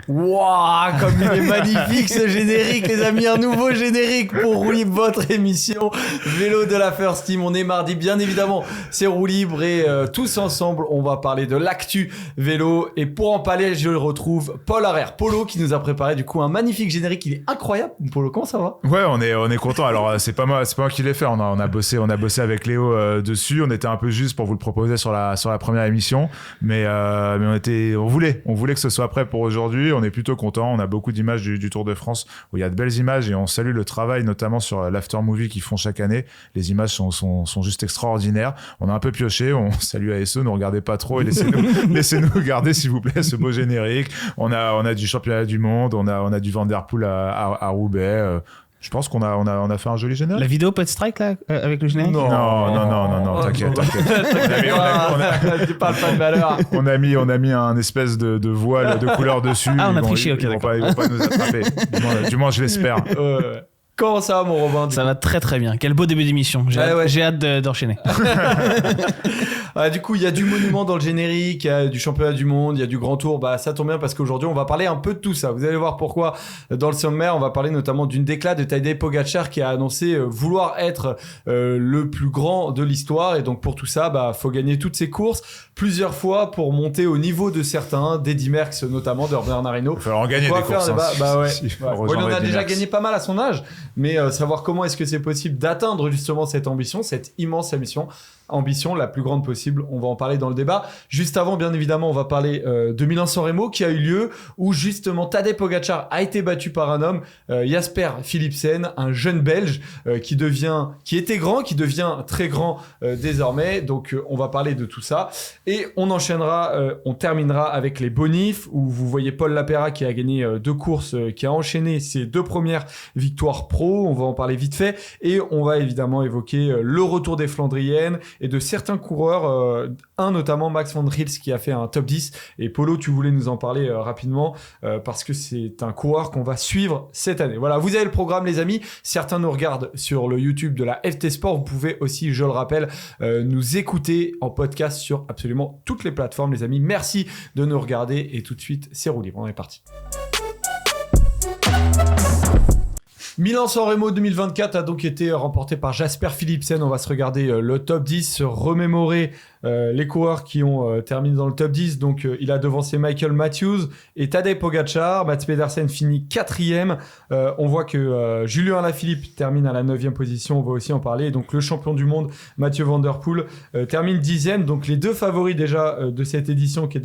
Waouh, comme il est magnifique ce générique, les amis, un nouveau générique pour Roue Libre, votre émission vélo de la First Team. On est mardi, bien évidemment, c'est Roue Libre et tous ensemble, on va parler de l'actu vélo. Et pour en parler, je retrouve Paul Harrer, Polo, qui nous a préparé du coup un magnifique générique. Il est incroyable. Polo, comment ça va? Ouais, on est content. Alors c'est pas moi qui l'ai fait. On a bossé avec Léo dessus. On était un peu juste pour vous le proposer sur la première émission, mais on voulait que ce soit prêt pour aujourd'hui. On est plutôt content. On a beaucoup d'images du Tour de France où il y a de belles images et on salue le travail, notamment sur l'after movie qu'ils font chaque année. Les images sont juste extraordinaires. On a un peu pioché. On salue ASE. Ne regardez pas trop et laissez-nous garder s'il vous plaît ce beau générique. On a du championnat du monde. On a du Van Der Poel à Roubaix. Je pense qu'on a fait un joli générique. La vidéo peut être strike là avec le générique? Non, t'inquiète. Tu parles pas de valeur. On a mis un espèce de voile de couleur dessus. Ah, on a triché, ok, d'accord. Ils vont pas nous attraper. Du moins, je l'espère. Comment ça va, mon Robin? Ça va très très bien. Quel beau début d'émission. J'ai hâte d'enchaîner. Du coup, il y a du monument dans le générique, il y a du championnat du monde, il y a du grand tour. Ça tombe bien parce qu'aujourd'hui, on va parler un peu de tout ça. Vous allez voir pourquoi dans le sommaire. On va parler notamment d'une déclat de Tadej Pogačar qui a annoncé vouloir être le plus grand de l'histoire. Et donc, pour tout ça, faut gagner toutes ses courses plusieurs fois pour monter au niveau de certains, d'Eddy Merckx notamment, de Bernard Hinault. Il va falloir en gagner des courses. Il en a déjà gagné pas mal à son âge. Mais savoir comment est-ce que c'est possible d'atteindre justement cette ambition, cette immense ambition la plus grande possible, on va en parler dans le débat. Juste avant, bien évidemment, on va parler de Milan-San Remo qui a eu lieu où justement Tadej Pogačar a été battu par un homme, Jasper Philipsen, un jeune Belge qui était grand, qui devient très grand désormais. Donc on va parler de tout ça et on terminera avec les bonifs où vous voyez Paul Lapera qui a gagné 2 courses, qui a enchaîné ses 2 premières victoires pro. On va en parler vite fait et on va évidemment évoquer le retour des Flandriennes et de certains coureurs, un notamment Max van der Poel qui a fait un top 10 et Polo, tu voulais nous en parler rapidement parce que c'est un coureur qu'on va suivre cette année. Voilà, vous avez le programme les amis, certains nous regardent sur le YouTube de la FT Sport, vous pouvez aussi, je le rappelle, nous écouter en podcast sur absolument toutes les plateformes les amis, merci de nous regarder et tout de suite c'est Roue Libre, on est parti. Milan-San Remo 2024 a donc été remporté par Jasper Philipsen. On va se regarder le top 10, se remémorer les coureurs qui ont terminé dans le top 10. Donc il a devancé Michael Matthews et Tadej Pogačar. Mats Pedersen finit 4e. On voit que Julien Alaphilippe termine à la 9e position. On va aussi en parler. Et donc le champion du monde, Mathieu Van Der Poel, termine 10e. Donc les 2 favoris déjà de cette édition qui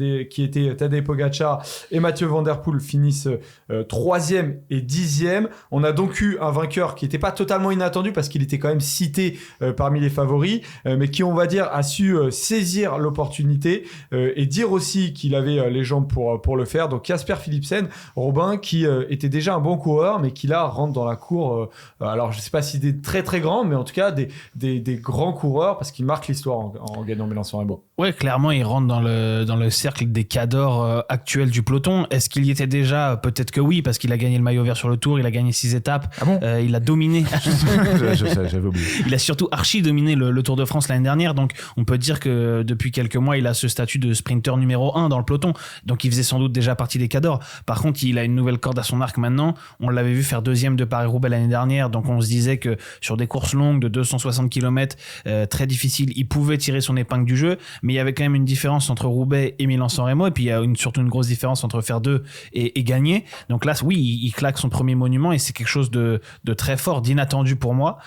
étaient Tadej Pogačar et Mathieu Van Der Poel finissent 3e et 10e. On a donc eu un vainqueur qui n'était pas totalement inattendu parce qu'il était quand même cité parmi les favoris, mais qui, on va dire, a su saisir l'opportunité et dire aussi qu'il avait les jambes pour le faire. Donc Jasper Philipsen, Robin, qui était déjà un bon coureur, mais qui là rentre dans la cour. Alors je ne sais pas si des très très grands, mais en tout cas des grands coureurs parce qu'il marque l'histoire en gagnant Milan-San Remo. Ouais, clairement, il rentre dans le cercle des cadors actuels du peloton. Est-ce qu'il y était déjà? Peut-être que oui, parce qu'il a gagné le maillot vert sur le Tour, il a gagné 6 étapes. Ah bon? Il a dominé. J'avais oublié. Il a surtout archi dominé le Tour de France l'année dernière. Donc, on peut dire que depuis quelques mois, il a ce statut de sprinter numéro 1 dans le peloton. Donc, il faisait sans doute déjà partie des cadors. Par contre, il a une nouvelle corde à son arc maintenant. On l'avait vu faire 2e de Paris-Roubaix l'année dernière. Donc, on se disait que sur des courses longues de 260 km, très difficiles, il pouvait tirer son épingle du jeu. Mais il y avait quand même une différence entre Roubaix et Milan-San Remo. Et puis, il y a surtout une grosse différence entre faire 2 et gagner. Donc là, oui, il claque son premier monument et c'est quelque chose de très fort, d'inattendu pour moi,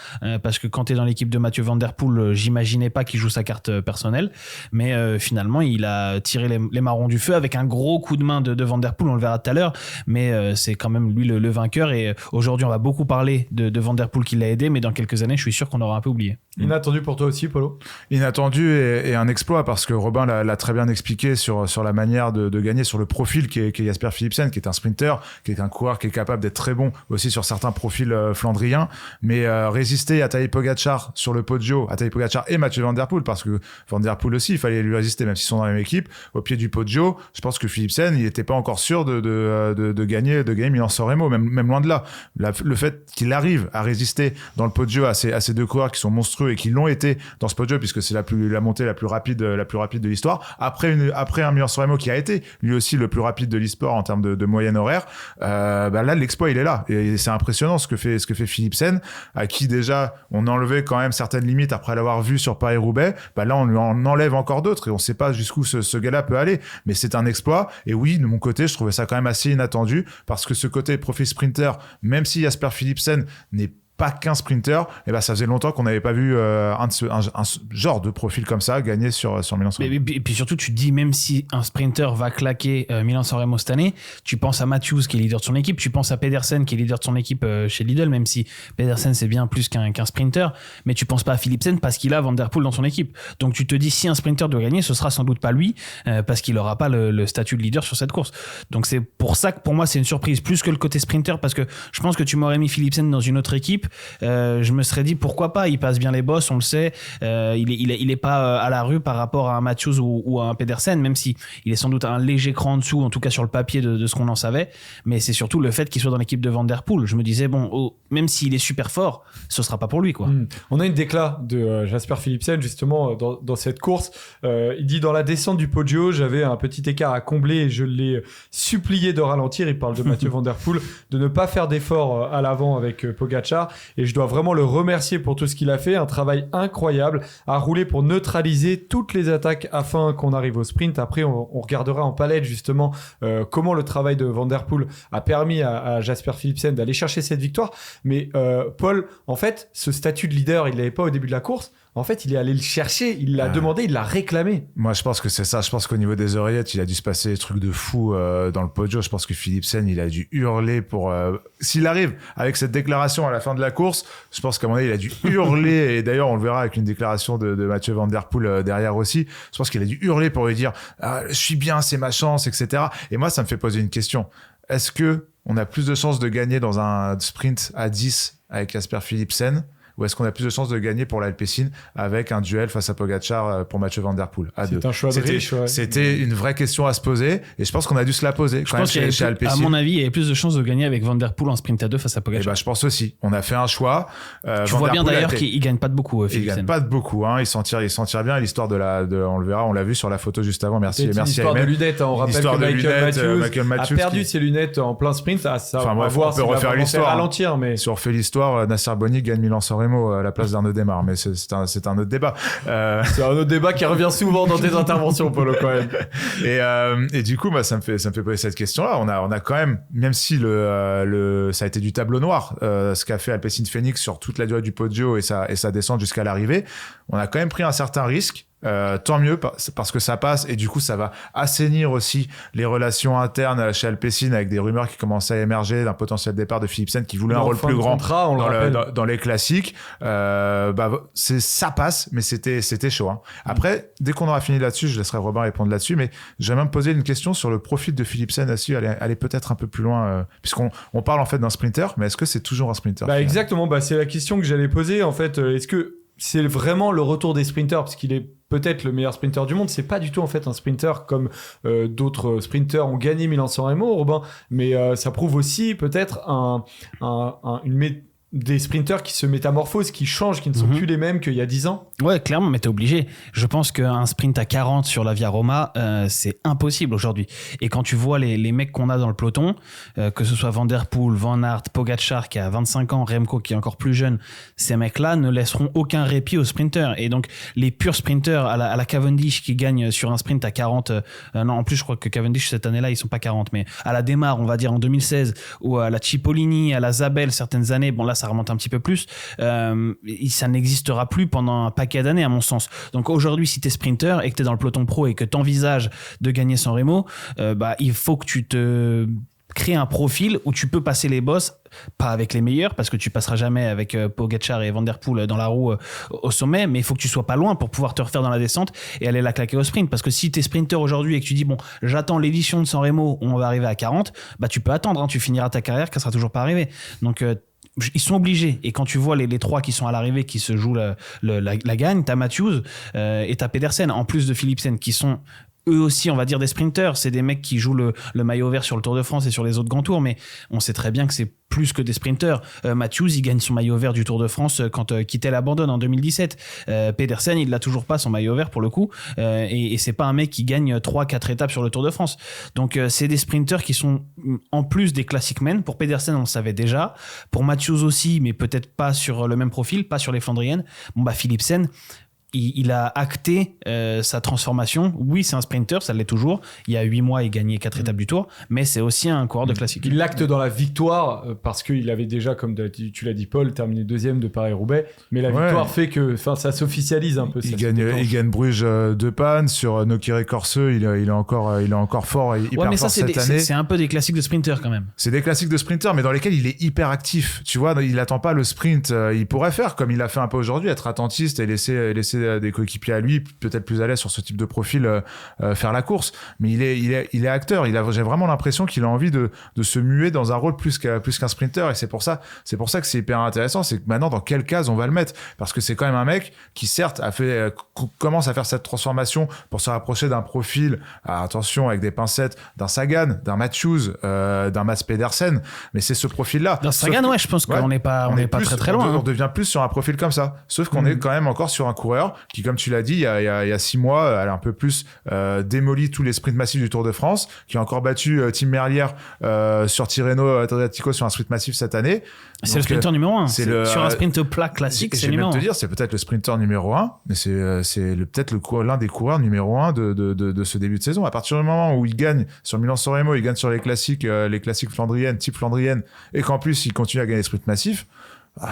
parce que quand tu es dans l'équipe de Mathieu Van Der Poel, j'imaginais pas qu'il joue sa carte personnelle, mais finalement il a tiré les marrons du feu avec un gros coup de main de Van Der Poel, on le verra tout à l'heure, mais c'est quand même lui le vainqueur et aujourd'hui on va beaucoup parler de Van Der Poel qui l'a aidé, mais dans quelques années je suis sûr qu'on aura un peu oublié. Inattendu pour toi aussi, Polo? Inattendu et un exploit parce que Robin l'a très bien expliqué sur la manière de gagner, sur le profil qui est Jasper Philipsen, qui est un sprinter, qui est un coureur qui est capable d'être très bon aussi sur certains profil flandrien, mais résister à Tadej Pogačar sur le Poggio, à Tadej Pogačar et Mathieu Van Der Poel, parce que Van Der Poel aussi, il fallait lui résister, même s'ils sont dans la même équipe, au pied du Poggio. Je pense que Philipsen, il n'était pas encore sûr de gagner Milan-San Remo, même loin de là. Le fait qu'il arrive à résister dans le Poggio à ces deux coureurs qui sont monstrueux et qui l'ont été dans ce Poggio, puisque c'est la montée la plus rapide de l'histoire, après un Milan-San Remo qui a été lui aussi le plus rapide de l'e-sport en termes de moyenne horaire, là l'exploit il est là, et c'est impressionnant ce que fait Philipsen, à qui déjà on enlevait quand même certaines limites après l'avoir vu sur Paris-Roubaix. Là on lui en enlève encore d'autres et on sait pas jusqu'où ce gars-là peut aller, mais c'est un exploit. Et oui, de mon côté je trouvais ça quand même assez inattendu, parce que ce côté profil sprinter, même si Jasper Philipsen n'est pas qu'un sprinter, et ça faisait longtemps qu'on n'avait pas vu un genre de profil comme ça gagner sur Milan-San Remo. Et puis surtout, tu te dis, même si un sprinter va claquer Milan-San Remo cette année, tu penses à Matthews qui est leader de son équipe, tu penses à Pedersen qui est leader de son équipe chez Lidl, même si Pedersen c'est bien plus qu'un sprinter, mais tu penses pas à Philipsen parce qu'il a Van Der Poel dans son équipe. Donc tu te dis, si un sprinter doit gagner, ce sera sans doute pas lui, parce qu'il aura pas le statut de leader sur cette course. Donc c'est pour ça que pour moi c'est une surprise, plus que le côté sprinter, parce que je pense que tu m'aurais mis Philipsen dans une autre équipe, je me serais dit pourquoi pas, il passe bien les bosses, on le sait, il est pas à la rue par rapport à un Matthews ou à un Pedersen, même si il est sans doute un léger cran en dessous, en tout cas sur le papier de ce qu'on en savait, mais c'est surtout le fait qu'il soit dans l'équipe de Van Der Poel. Je me disais même s'il est super fort, ce sera pas pour lui quoi. On a une décla de Jasper Philipsen justement dans cette course, il dit: dans la descente du Poggio, j'avais un petit écart à combler et je l'ai supplié de ralentir. Il parle de Mathieu Van Der Poel, de ne pas faire d'efforts à l'avant avec Pogačar, et je dois vraiment le remercier pour tout ce qu'il a fait, un travail incroyable à rouler pour neutraliser toutes les attaques afin qu'on arrive au sprint. Après on regardera en palette justement comment le travail de Van Der Poel a permis à Jasper Philipsen d'aller chercher cette victoire. Mais Paul, en fait, ce statut de leader, il l'avait pas au début de la course. En fait, il est allé le chercher, il l'a demandé, il l'a réclamé. Moi, je pense que c'est ça. Je pense qu'au niveau des oreillettes, il a dû se passer des trucs de fou dans le Poggio. Je pense que Philipsen, il a dû hurler pour... S'il arrive avec cette déclaration à la fin de la course, je pense qu'à mon avis, il a dû hurler. Et d'ailleurs, on le verra avec une déclaration de Mathieu Van Der Poel derrière aussi. Je pense qu'il a dû hurler pour lui dire « je suis bien, c'est ma chance, etc. » Et moi, ça me fait poser une question. Est-ce que on a plus de chances de gagner dans un sprint à 10 avec Jasper Philipsen, ou est-ce qu'on a plus de chances de gagner pour l'Alpecin avec un duel face à Pogačar pour Mathieu Van Der Poel à 2? C'est un choix de riche, ouais. C'était une vraie question à se poser, et je pense qu'on a dû se la poser quand même chez Alpecin. À mon avis, il y avait plus de chances de gagner avec Van Der Poel en sprint à 2 face à Pogačar. Je pense aussi. On a fait un choix. Tu vois bien d'ailleurs qu'il gagne pas de beaucoup, Philipsen. Il gagne pas de beaucoup, hein. Il s'en tire bien. L'histoire on le verra, on l'a vu sur la photo juste avant. Merci l'histoire de lunettes. On rappelle que Michael Matthews a perdu ses lunettes en plein sprint. On peut refaire l'histoire. Ralentir, mais si on refait l'histoire, Nasser Bonny gagne Milan-San Remo à la place d'Arnaud Démarre, mais c'est un autre débat. C'est un autre débat qui revient souvent dans tes interventions, Polo, quand même. Et du coup, ça me fait poser cette question-là. On a quand même si ça a été du tableau noir, ce qu'a fait Alpecin Phoenix sur toute la durée du Poggio et sa descente jusqu'à l'arrivée, on a quand même pris un certain risque. Tant mieux parce que ça passe, et du coup ça va assainir aussi les relations internes chez Alpecin, avec des rumeurs qui commençaient à émerger d'un potentiel départ de Philipsen qui voulait un rôle plus grand dans les classiques. Ça passe, mais c'était chaud, hein. Après, dès qu'on aura fini là-dessus, je laisserai Robin répondre là-dessus, mais j'aimerais me poser une question sur le profil de Philipsen aussi, aller peut-être un peu plus loin, puisqu'on parle en fait d'un sprinter, mais est-ce que c'est toujours un sprinter? Exactement, c'est la question que j'allais poser en fait. Est-ce que c'est vraiment le retour des sprinters, parce qu'il est peut-être le meilleur sprinter du monde? C'est pas du tout en fait un sprinter comme d'autres sprinters ont gagné Milan-San Remo, Robin, mais ça prouve aussi peut-être des sprinters qui se métamorphosent, qui changent, qui ne sont plus les mêmes qu'il y a 10 ans. Ouais, clairement, mais t'es obligé. Je pense qu'un sprint à 40 sur la Via Roma, c'est impossible aujourd'hui. Et quand tu vois les mecs qu'on a dans le peloton, que ce soit Van Der Poel, Van Aert, Pogačar qui a 25 ans, Remco qui est encore plus jeune, ces mecs-là ne laisseront aucun répit aux sprinters. Et donc, les purs sprinters à la Cavendish qui gagnent sur un sprint à 40, non, en plus, je crois que Cavendish cette année-là, ils sont pas 40, mais à la Démarre, on va dire en 2016, ou à la Cipollini, à la Zabel, certaines années, bon là, ça remonte un petit peu plus, ça n'existera plus pendant un paquet d'années à mon sens. Donc aujourd'hui, si t'es sprinter et que t'es dans le peloton pro et que t'envisages de gagner San Remo, il faut que tu te créer un profil où tu peux passer les bosses, pas avec les meilleurs, parce que tu passeras jamais avec Pogačar et Van Der Poel dans la roue au sommet, mais il faut que tu sois pas loin pour pouvoir te refaire dans la descente et aller la claquer au sprint. Parce que si tu es sprinter aujourd'hui et que tu dis, bon, j'attends l'édition de Sanremo où on va arriver à 40, bah tu peux attendre, hein, tu finiras ta carrière qu'elle sera toujours pas arrivée. Donc, ils sont obligés. Et quand tu vois les trois qui sont à l'arrivée, qui se jouent la gagne, t'as Matthews et t'as Pedersen, en plus de Philipsen, qui sont eux aussi, on va dire, des sprinters. C'est des mecs qui jouent le maillot vert sur le Tour de France et sur les autres grands tours, mais on sait très bien que c'est plus que des sprinters. Matthews, il gagne son maillot vert du Tour de France quand Kittel abandonne en 2017. Pedersen, il l'a toujours pas, son maillot vert pour le coup, et c'est pas un mec qui gagne 3-4 étapes sur le Tour de France. Donc c'est des sprinters qui sont en plus des classic men. Pour Pedersen, on le savait déjà. Pour Matthews aussi, mais peut-être pas sur le même profil, pas sur les Flandriennes. Bon bah Philipsen, il a acté sa transformation. Oui, c'est un sprinter, ça l'est toujours. Il y a 8 mois, il gagnait 4 étapes du Tour, mais c'est aussi un coureur de classique. Il l'acte dans la victoire parce qu'il avait déjà, comme tu l'as dit Paul, terminé deuxième de Paris-Roubaix, mais la victoire fait que ça s'officialise un peu. Il gagne Bruges de Panne sur Nokere Corse, il est encore fort et hyper fort cette année. C'est un peu des classiques de sprinter quand même. C'est des classiques de sprinter, mais dans lesquels il est hyper actif. Tu vois, il attend pas le sprint. Il pourrait faire comme il a fait un peu aujourd'hui, être attentiste et laisser des coéquipiers à lui, peut-être plus à l'aise sur ce type de profil, faire la course. Mais il est acteur. J'ai vraiment l'impression qu'il a envie de se muer dans un rôle plus qu'un sprinter. Et c'est pour ça que c'est hyper intéressant. C'est que maintenant, dans quelle case on va le mettre? Parce que c'est quand même un mec qui, certes, commence à faire cette transformation pour se rapprocher d'un profil, attention, avec des pincettes, d'un Sagan, d'un Matthews, d'un Mats Pedersen. Mais c'est ce profil-là. Dans Sagan, je pense qu'on n'est pas très loin. On devient plus sur un profil comme ça. Sauf qu'on est quand même encore sur un coureur qui, comme tu l'as dit, il y a 6 mois, elle a un peu plus démoli tous les sprints massifs du Tour de France, qui a encore battu Tim Merlier sur Tirreno Adriatico sur un sprint massif cette année. C'est le sprinter numéro 1. Sur un sprint plat classique, c'est numéro 1. Je vais même te dire, c'est peut-être le sprinter numéro 1, mais c'est peut-être l'un des coureurs numéro 1 de ce début de saison. À partir du moment où il gagne sur Milan-San Remo, il gagne sur les classiques flandriennes, type flandrienne, et qu'en plus il continue à gagner les sprints massifs,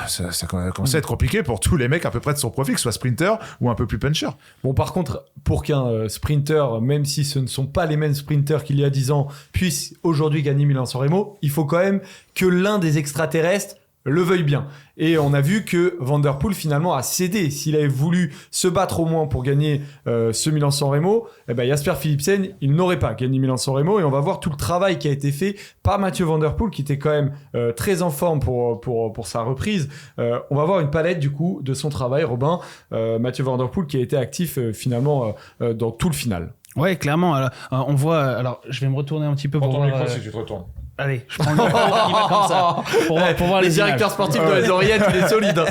ça commence à être compliqué pour tous les mecs à peu près de son profil, que ce soit sprinter ou un peu plus puncher. Bon, par contre, pour qu'un sprinter, même si ce ne sont pas les mêmes sprinters qu'il y a 10 ans, puisse aujourd'hui gagner Milan-San Remo, il faut quand même que l'un des extraterrestres le veuille bien. Et on a vu que Van Der Poel finalement a cédé. S'il avait voulu se battre au moins pour gagner ce Milan-San Remo, Jasper Philipsen, il n'aurait pas gagné Milan-San Remo. Et on va voir tout le travail qui a été fait par Mathieu Van Der Poel, qui était quand même très en forme pour sa reprise. On va voir une palette du coup de son travail, Robin. Mathieu Van Der Poel qui a été actif finalement dans tout le final. Ouais, clairement. Alors, on voit. Alors, je vais me retourner un petit peu pour voir. Micro, si tu te retournes. Allez, je prends le micro, il va comme ça. Pour voir les directeurs sportifs de les Oriettes, il est solide.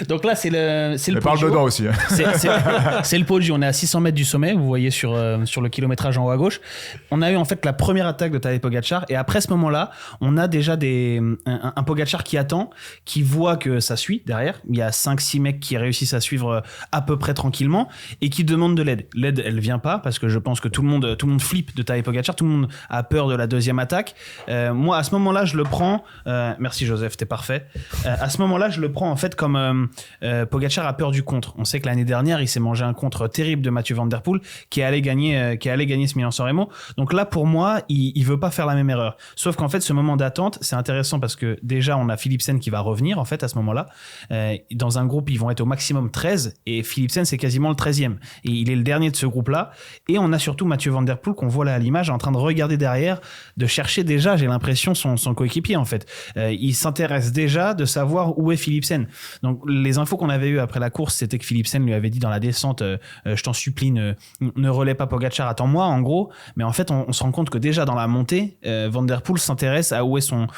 Donc là, c'est le Poggio. Parle dedans aussi. C'est le Poggio. On est à 600 mètres du sommet. Vous voyez sur le kilométrage en haut à gauche. On a eu en fait la première attaque de Tadej Pogačar. Et après ce moment-là, on a déjà un Pogačar qui attend, qui voit que ça suit derrière. Il y a 5-6 mecs qui réussissent à suivre à peu près tranquillement et qui demandent de l'aide. L'aide, elle vient pas parce que je pense que tout le monde flippe de Tadej Pogačar. Tout le monde a peur de la deuxième attaque. Moi, à ce moment-là, je le prends. Merci Joseph, t'es parfait. À ce moment-là, je le prends en fait comme Pogačar a peur du contre. On sait que l'année dernière, il s'est mangé un contre terrible de Mathieu Van Der Poel qui allait gagner ce Milan-San Remo. Donc là, pour moi, il veut pas faire la même erreur. Sauf qu'en fait, ce moment d'attente, c'est intéressant parce que déjà, on a Philipsen qui va revenir en fait à ce moment-là. Dans un groupe, ils vont être au maximum 13 et Philipsen, c'est quasiment le 13e. Et il est le dernier de ce groupe-là. Et on a surtout Mathieu Van Der Poel qu'on voit là à l'image en train de regarder derrière, de chercher déjà, j'ai l'impression, son coéquipier en fait. Il s'intéresse déjà de savoir où est Philipsen. Donc les infos qu'on avait eues après la course, c'était que Philipsen lui avait dit dans la descente je t'en supplie, ne relaie pas Pogačar, attends-moi en gros. Mais en fait, on se rend compte que déjà dans la montée, Van Der Poel s'intéresse à où est son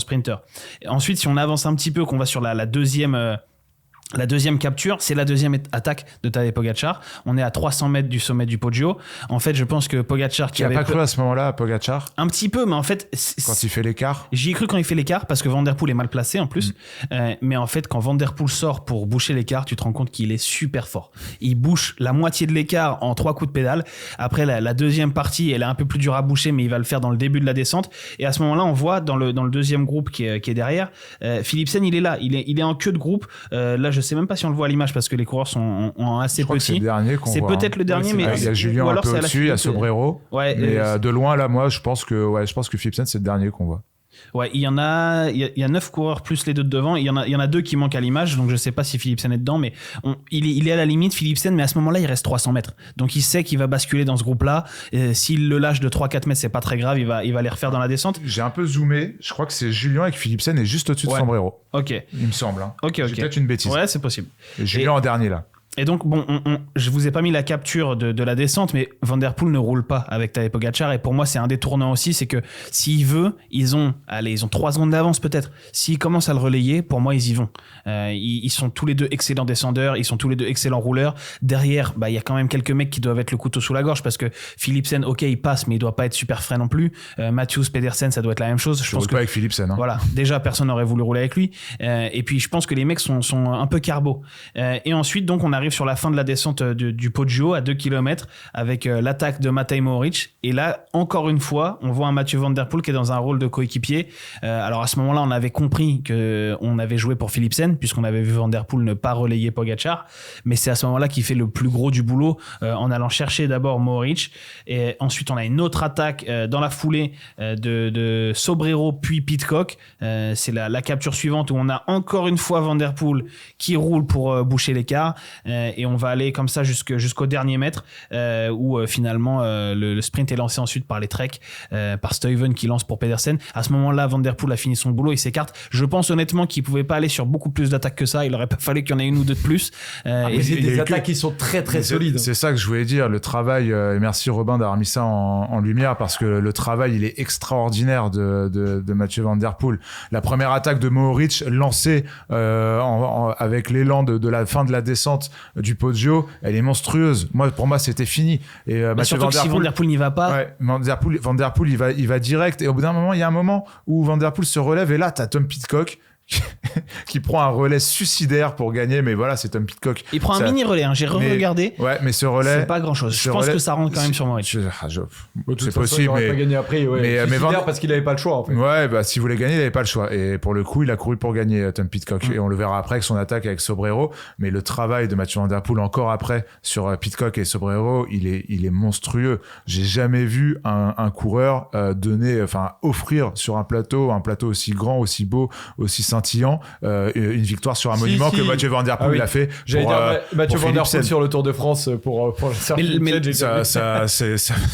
sprinter. Et ensuite, si on avance un petit peu, qu'on va sur la deuxième capture, c'est la deuxième attaque de Tadej Pogačar. On est à 300 mètres du sommet du Poggio. En fait, je pense que Pogačar qui avait pas cru à ce moment-là à Pogačar. Un petit peu, mais en fait, quand il fait l'écart. J'y ai cru quand il fait l'écart parce que Van Der Poel est mal placé en plus. Mais en fait, quand Van Der Poel sort pour boucher l'écart, tu te rends compte qu'il est super fort. Il bouche la moitié de l'écart en 3 coups de pédale. Après, la deuxième partie, elle est un peu plus dure à boucher, mais il va le faire dans le début de la descente. Et à ce moment-là, on voit dans le deuxième groupe qui est derrière, Philipsen, il est là. Il est en queue de groupe. Là, je sais même pas si on le voit à l'image parce que les coureurs sont assez je crois petits. Que c'est le dernier qu'on c'est voit. Peut-être le dernier, mais il y a Julien un peu au-dessus, il y a Sobrero. Ouais, mais de loin là, moi je pense que Philipsen c'est le dernier qu'on voit. Ouais, il y a 9 coureurs plus les deux de devant. Il y en a 2 qui manquent à l'image, donc je sais pas si Philipsen est dedans, mais il est à la limite, Philipsen, mais à ce moment-là, il reste 300 mètres. Donc il sait qu'il va basculer dans ce groupe-là. S'il le lâche de 3-4 mètres, c'est pas très grave, il va les refaire dans la descente. J'ai un peu zoomé, je crois que c'est Julien et que Philipsen est juste au-dessus de Sombrero. Ok. Il me semble. Hein. Ok. J'ai peut-être une bêtise. Ouais, c'est possible. Et Julien en dernier là. Et donc, bon, je vous ai pas mis la capture de la descente, mais Van Der Poel ne roule pas avec Tadej Pogačar. Et pour moi, c'est un des tournants aussi, c'est que s'il veut, ils ont 3 secondes d'avance peut-être. S'ils commencent à le relayer, pour moi, ils y vont. Ils sont tous les deux excellents descendeurs, ils sont tous les deux excellents rouleurs. Derrière, il y a quand même quelques mecs qui doivent être le couteau sous la gorge parce que Philipsen, ok, il passe, mais il doit pas être super frais non plus. Matthews, Pedersen, ça doit être la même chose. Je pense pas avec Philipsen. Hein. Voilà, déjà, personne n'aurait voulu rouler avec lui. Et puis, je pense que les mecs sont un peu carbo. Et ensuite, donc, on arrive sur la fin de la descente du Poggio à 2 km avec l'attaque de Matej Mohoric. Et là, encore une fois, on voit un Mathieu Van Der Poel qui est dans un rôle de coéquipier. Alors à ce moment-là, on avait compris qu'on avait joué pour Philipsen, puisqu'on avait vu Van Der Poel ne pas relayer Pogačar. Mais c'est à ce moment-là qu'il fait le plus gros du boulot en allant chercher d'abord Mohoric. Et ensuite, on a une autre attaque dans la foulée de Sobrero puis Pidcock. C'est la capture suivante où on a encore une fois Van Der Poel qui roule pour boucher l'écart. Et on va aller comme ça jusqu'au dernier mètre où finalement le sprint est lancé ensuite par les Trek, par Stuyven qui lance pour Pedersen. À ce moment-là, Van Der Poel a fini son boulot, il s'écarte. Je pense honnêtement qu'il pouvait pas aller sur beaucoup plus d'attaques que ça. Il aurait pas fallu qu'il y en ait une ou deux de plus. Et c'est des attaques qui sont très très solides. C'est ça que je voulais dire. Le travail, et merci Robin d'avoir mis ça en lumière parce que le travail il est extraordinaire de Mathieu Van Der Poel. La première attaque de Mohoric lancée avec l'élan de la fin de la descente du Poggio, elle est monstrueuse. Pour moi, c'était fini. Et Mathieu Van Der Poel, si Van Der Poel n'y va pas, Van Der Poel, il va direct. Et au bout d'un moment, il y a un moment où Van Der Poel se relève et là, t'as Tom Pidcock qui prend un relais suicidaire pour gagner, mais voilà, c'est Tom Pidcock. Il prend un mini relais, hein, j'ai regardé. Ouais, mais ce relais, c'est pas grand chose. Je pense que ça rentre quand même sur Mohoric. C'est possible, il aurait pas gagné après. Ouais. Mais parce qu'il avait pas le choix en fait. Ouais, s'il voulait gagner, il avait pas le choix. Et pour le coup, il a couru pour gagner, Tom Pidcock. Et on le verra après avec son attaque avec Sobrero. Mais le travail de Mathieu Van Der Poel encore après sur Pidcock et Sobrero, il est monstrueux. J'ai jamais vu un coureur offrir sur un plateau aussi grand, aussi beau, aussi scintillant, une victoire sur un monument que Mathieu Van Der Poel a fait. J'allais dire Mathieu Van Der Poel sur le Tour de France pour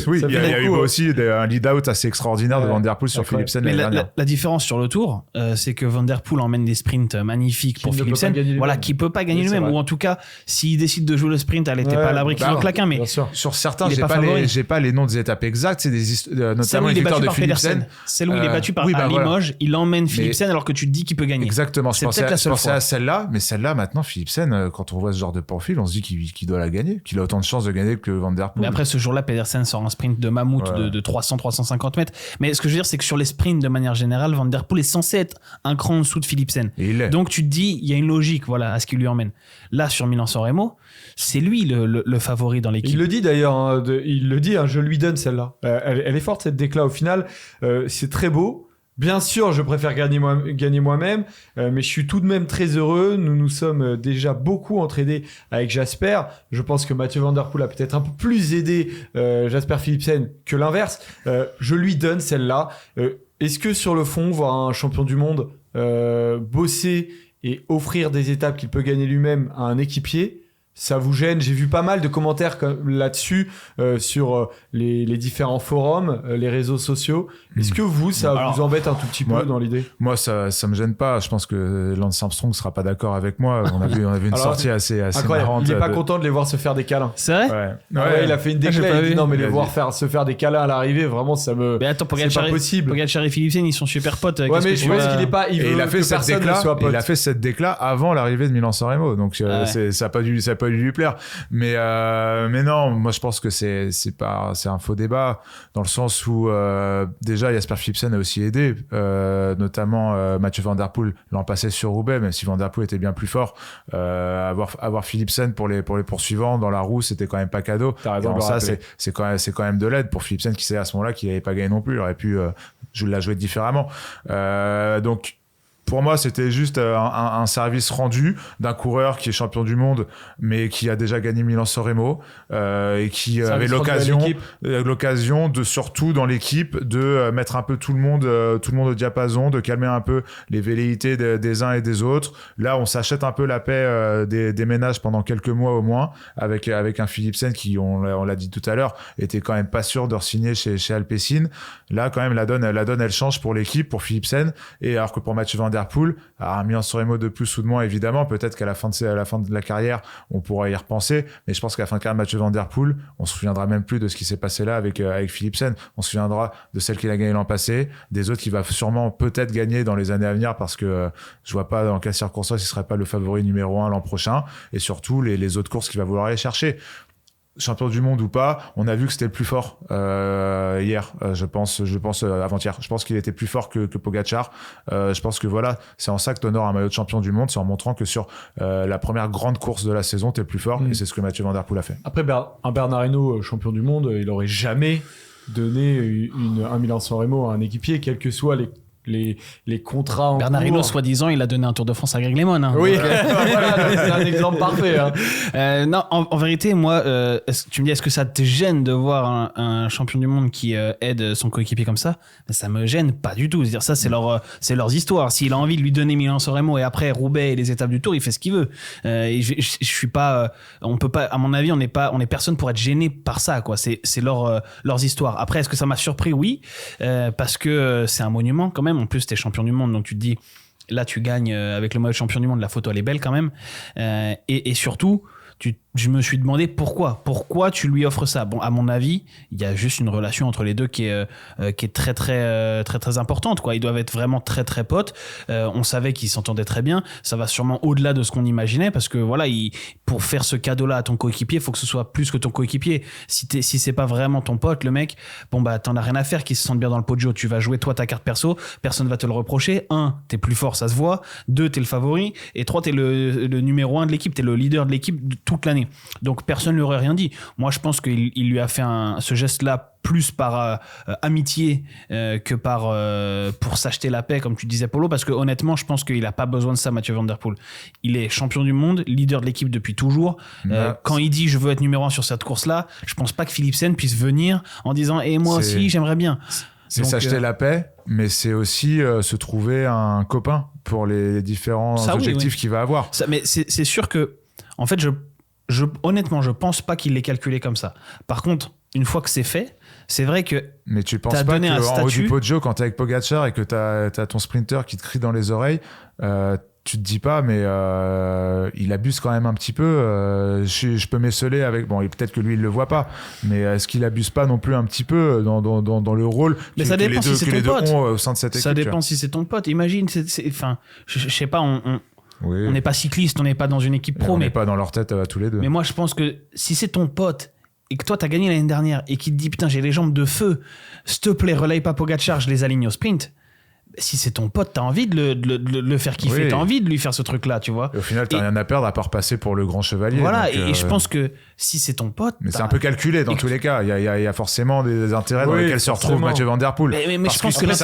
oui, il y a eu aussi un lead-out assez extraordinaire de Van Der Poel sur Philipsen. Mais la différence sur le Tour, c'est que Van Der Poel emmène des sprints magnifiques pour Philipsen, qui peut pas gagner lui-même, ou en tout cas, s'il décide de jouer le sprint, elle était pas à l'abri qu'il en claque un. Mais sur certains, j'ai pas les noms des étapes exactes, c'est notamment les victoires de Philipsen. Celle où il est battu par Limoges, il emmène Philipsen alors que tu te dis qu'il peut gagner. Exactement, je pensais à celle-là, mais celle-là, maintenant, Philipsen, quand on voit ce genre de profil, on se dit qu'il doit la gagner, qu'il a autant de chances de gagner que Van Der Poel. Mais après, ce jour-là, Pedersen sort un sprint de mammouth de 300-350 mètres. Mais ce que je veux dire, c'est que sur les sprints, de manière générale, Van Der Poel est censé être un cran en dessous de Philipsen. Donc tu te dis, il y a une logique à ce qui lui emmène. Là, sur Milan-San Remo, c'est lui le favori dans l'équipe. Il le dit d'ailleurs, je lui donne celle-là. Elle est forte cette déclat au final. C'est très beau. Bien sûr, je préfère gagner moi-même, mais je suis tout de même très heureux. Nous nous sommes déjà beaucoup entraînés avec Jasper. Je pense que Mathieu Van Der Poel a peut-être un peu plus aidé Jasper Philipsen que l'inverse. Je lui donne celle-là. Est-ce que sur le fond, voir un champion du monde bosser et offrir des étapes qu'il peut gagner lui-même à un équipier, ça vous gêne? J'ai vu pas mal de commentaires là-dessus sur les différents forums, les réseaux sociaux. Est-ce que ça vous embête un tout petit peu dans l'idée? Moi, ça me gêne pas. Je pense que Lance Armstrong sera pas d'accord avec moi. On avait une sortie assez marrante. Il est pas content de les voir se faire des câlins. C'est vrai? Ouais, il a fait une déclaration. Il a dit non, mais les voir se faire des câlins à l'arrivée, vraiment, ça me. Mais attends, c'est pas possible. Pogačar et Philipsen, ils sont super potes. Ouais, mais je pense qu'il est pas. Il a fait cette déclaration. Il a fait cette déclaration avant l'arrivée de Milan-San Remo. Donc ça a pas dû lui plaire. Mais non, moi je pense que c'est un faux débat dans le sens où déjà Jasper Philipsen a aussi aidé, notamment Mathieu Van Der Poel l'an passé sur Roubaix, même si Van Der Poel était bien plus fort. Avoir Philipsen pour les poursuivants dans la roue, c'était quand même pas cadeau. T'as raison. Ça c'est quand même de l'aide pour Philipsen qui sait à ce moment-là qu'il n'avait pas gagné non plus. Il aurait pu la jouer différemment. Donc pour moi, c'était juste un service rendu d'un coureur qui est champion du monde, mais qui a déjà gagné Milan-San Remo et qui avait l'occasion de, surtout dans l'équipe, de mettre un peu tout le monde au diapason, de calmer un peu les velléités des uns et des autres. Là, on s'achète un peu la paix des ménages pendant quelques mois au moins, avec un Philipsen qui, on l'a dit tout à l'heure, était quand même pas sûr de re-signer chez Alpecin. Là, quand même, la donne, elle change pour l'équipe, pour Philipsen, et alors que pour Mathieu Van Der Poel, un Milan-San Remo de plus ou de moins, évidemment, peut-être qu'à la fin de la carrière, on pourra y repenser, mais je pense qu'à la fin de carrière de Mathieu Van Der Poel, on se souviendra même plus de ce qui s'est passé là avec Philipsen. On se souviendra de celle qu'il a gagnée l'an passé, des autres qu'il va sûrement peut-être gagner dans les années à venir, parce que je vois pas dans quelle circonstance il serait pas le favori numéro 1 l'an prochain, et surtout les autres courses qu'il va vouloir aller chercher. Champion du monde ou pas, on a vu que c'était le plus fort hier, je pense avant-hier. Je pense qu'il était plus fort que Pogačar. Je pense que voilà, c'est en ça que t'honores un maillot de champion du monde, c'est en montrant que sur la première grande course de la saison, t'es le plus fort, et c'est ce que Mathieu Van Der Poel a fait. Après, un Bernard Hinault, champion du monde, il aurait jamais donné un Milan-San Remo à un équipier, quels que soient les contrats en Bernard cours. Hinault, soi-disant, il a donné un Tour de France à Greg LeMond. Hein. Oui, voilà, c'est un exemple parfait. Hein. Non, en vérité, moi, tu me dis, est-ce que ça te gêne de voir un champion du monde qui aide son coéquipier comme ça? Ça me gêne pas du tout. C'est-à-dire, ça, c'est leurs histoires. S'il a envie de lui donner Milan-San Remo et après Roubaix et les étapes du Tour, il fait ce qu'il veut. Et je suis pas, on peut pas, à mon avis, on est personne pour être gêné par ça, quoi. C'est leurs histoires. Après, est-ce que ça m'a surpris? Oui, parce que c'est un monument quand même. En plus, t'es champion du monde, donc tu te dis, là, tu gagnes avec le maillot de champion du monde. La photo, elle est belle quand même. Et surtout, je me suis demandé pourquoi tu lui offres ça. Bon, à mon avis, il y a juste une relation entre les deux qui est très très importante, quoi. Ils doivent être vraiment très très potes. On savait qu'ils s'entendaient très bien. Ça va sûrement au-delà de ce qu'on imaginait, parce que voilà, pour faire ce cadeau-là à ton coéquipier, il faut que ce soit plus que ton coéquipier. Si c'est pas vraiment ton pote, le mec, bon bah t'en as rien à faire qu'il se sente bien dans le podio. Tu vas jouer toi ta carte perso, personne va te le reprocher. 1, t'es plus fort, ça se voit. 2, t'es le favori. Et 3, t'es le numéro 1 de l'équipe, t'es le leader de l'équipe toute l'année. Donc personne ne lui aurait rien dit. Moi, je pense qu'il lui a fait ce geste-là plus par amitié que pour s'acheter la paix, comme tu disais, Polo, parce que honnêtement, je pense qu'il a pas besoin de ça, Mathieu Van Der Poel. Il est champion du monde, leader de l'équipe depuis toujours. Quand il dit je veux être numéro 1 sur cette course-là, je pense pas que Philipsen puisse venir en disant moi aussi j'aimerais bien. C'est s'acheter la paix, mais c'est aussi se trouver un copain pour les différents objectifs qu'il va avoir. Mais c'est sûr que, en fait, honnêtement, je pense pas qu'il l'ait calculé comme ça. Par contre, une fois que c'est fait, c'est vrai que. Mais tu penses pas qu'en haut du podio, quand t'es avec Pogačar et que t'as ton sprinter qui te crie dans les oreilles, tu te dis pas, mais il abuse quand même un petit peu. Je peux m'esseler avec. Bon, et peut-être que lui, il le voit pas, mais est-ce qu'il abuse pas non plus un petit peu dans le rôle mais ça dépend si c'est ton pote. Ont au sein de cette équipe. Ça dépend si c'est ton pote. Imagine, enfin, je sais pas, oui. On n'est pas cycliste, on n'est pas dans une équipe pro. On n'est pas dans leur tête tous les deux. Mais moi, je pense que si c'est ton pote et que toi, t'as gagné l'année dernière et qu'il te dit putain, j'ai les jambes de feu, s'il te plaît, relaye pas Pogačar, je les aligne au sprint. Si c'est ton pote, t'as envie de le faire kiffer, t'as envie de lui faire ce truc-là, tu vois. Et au final, t'as rien à perdre à part passer pour le grand chevalier. Voilà, donc, et je pense que si c'est ton pote. Mais c'est un peu calculé dans tous les cas. Il y a forcément des intérêts dans lesquels se retrouve Mathieu Van Der Poel. Mais je pense que là,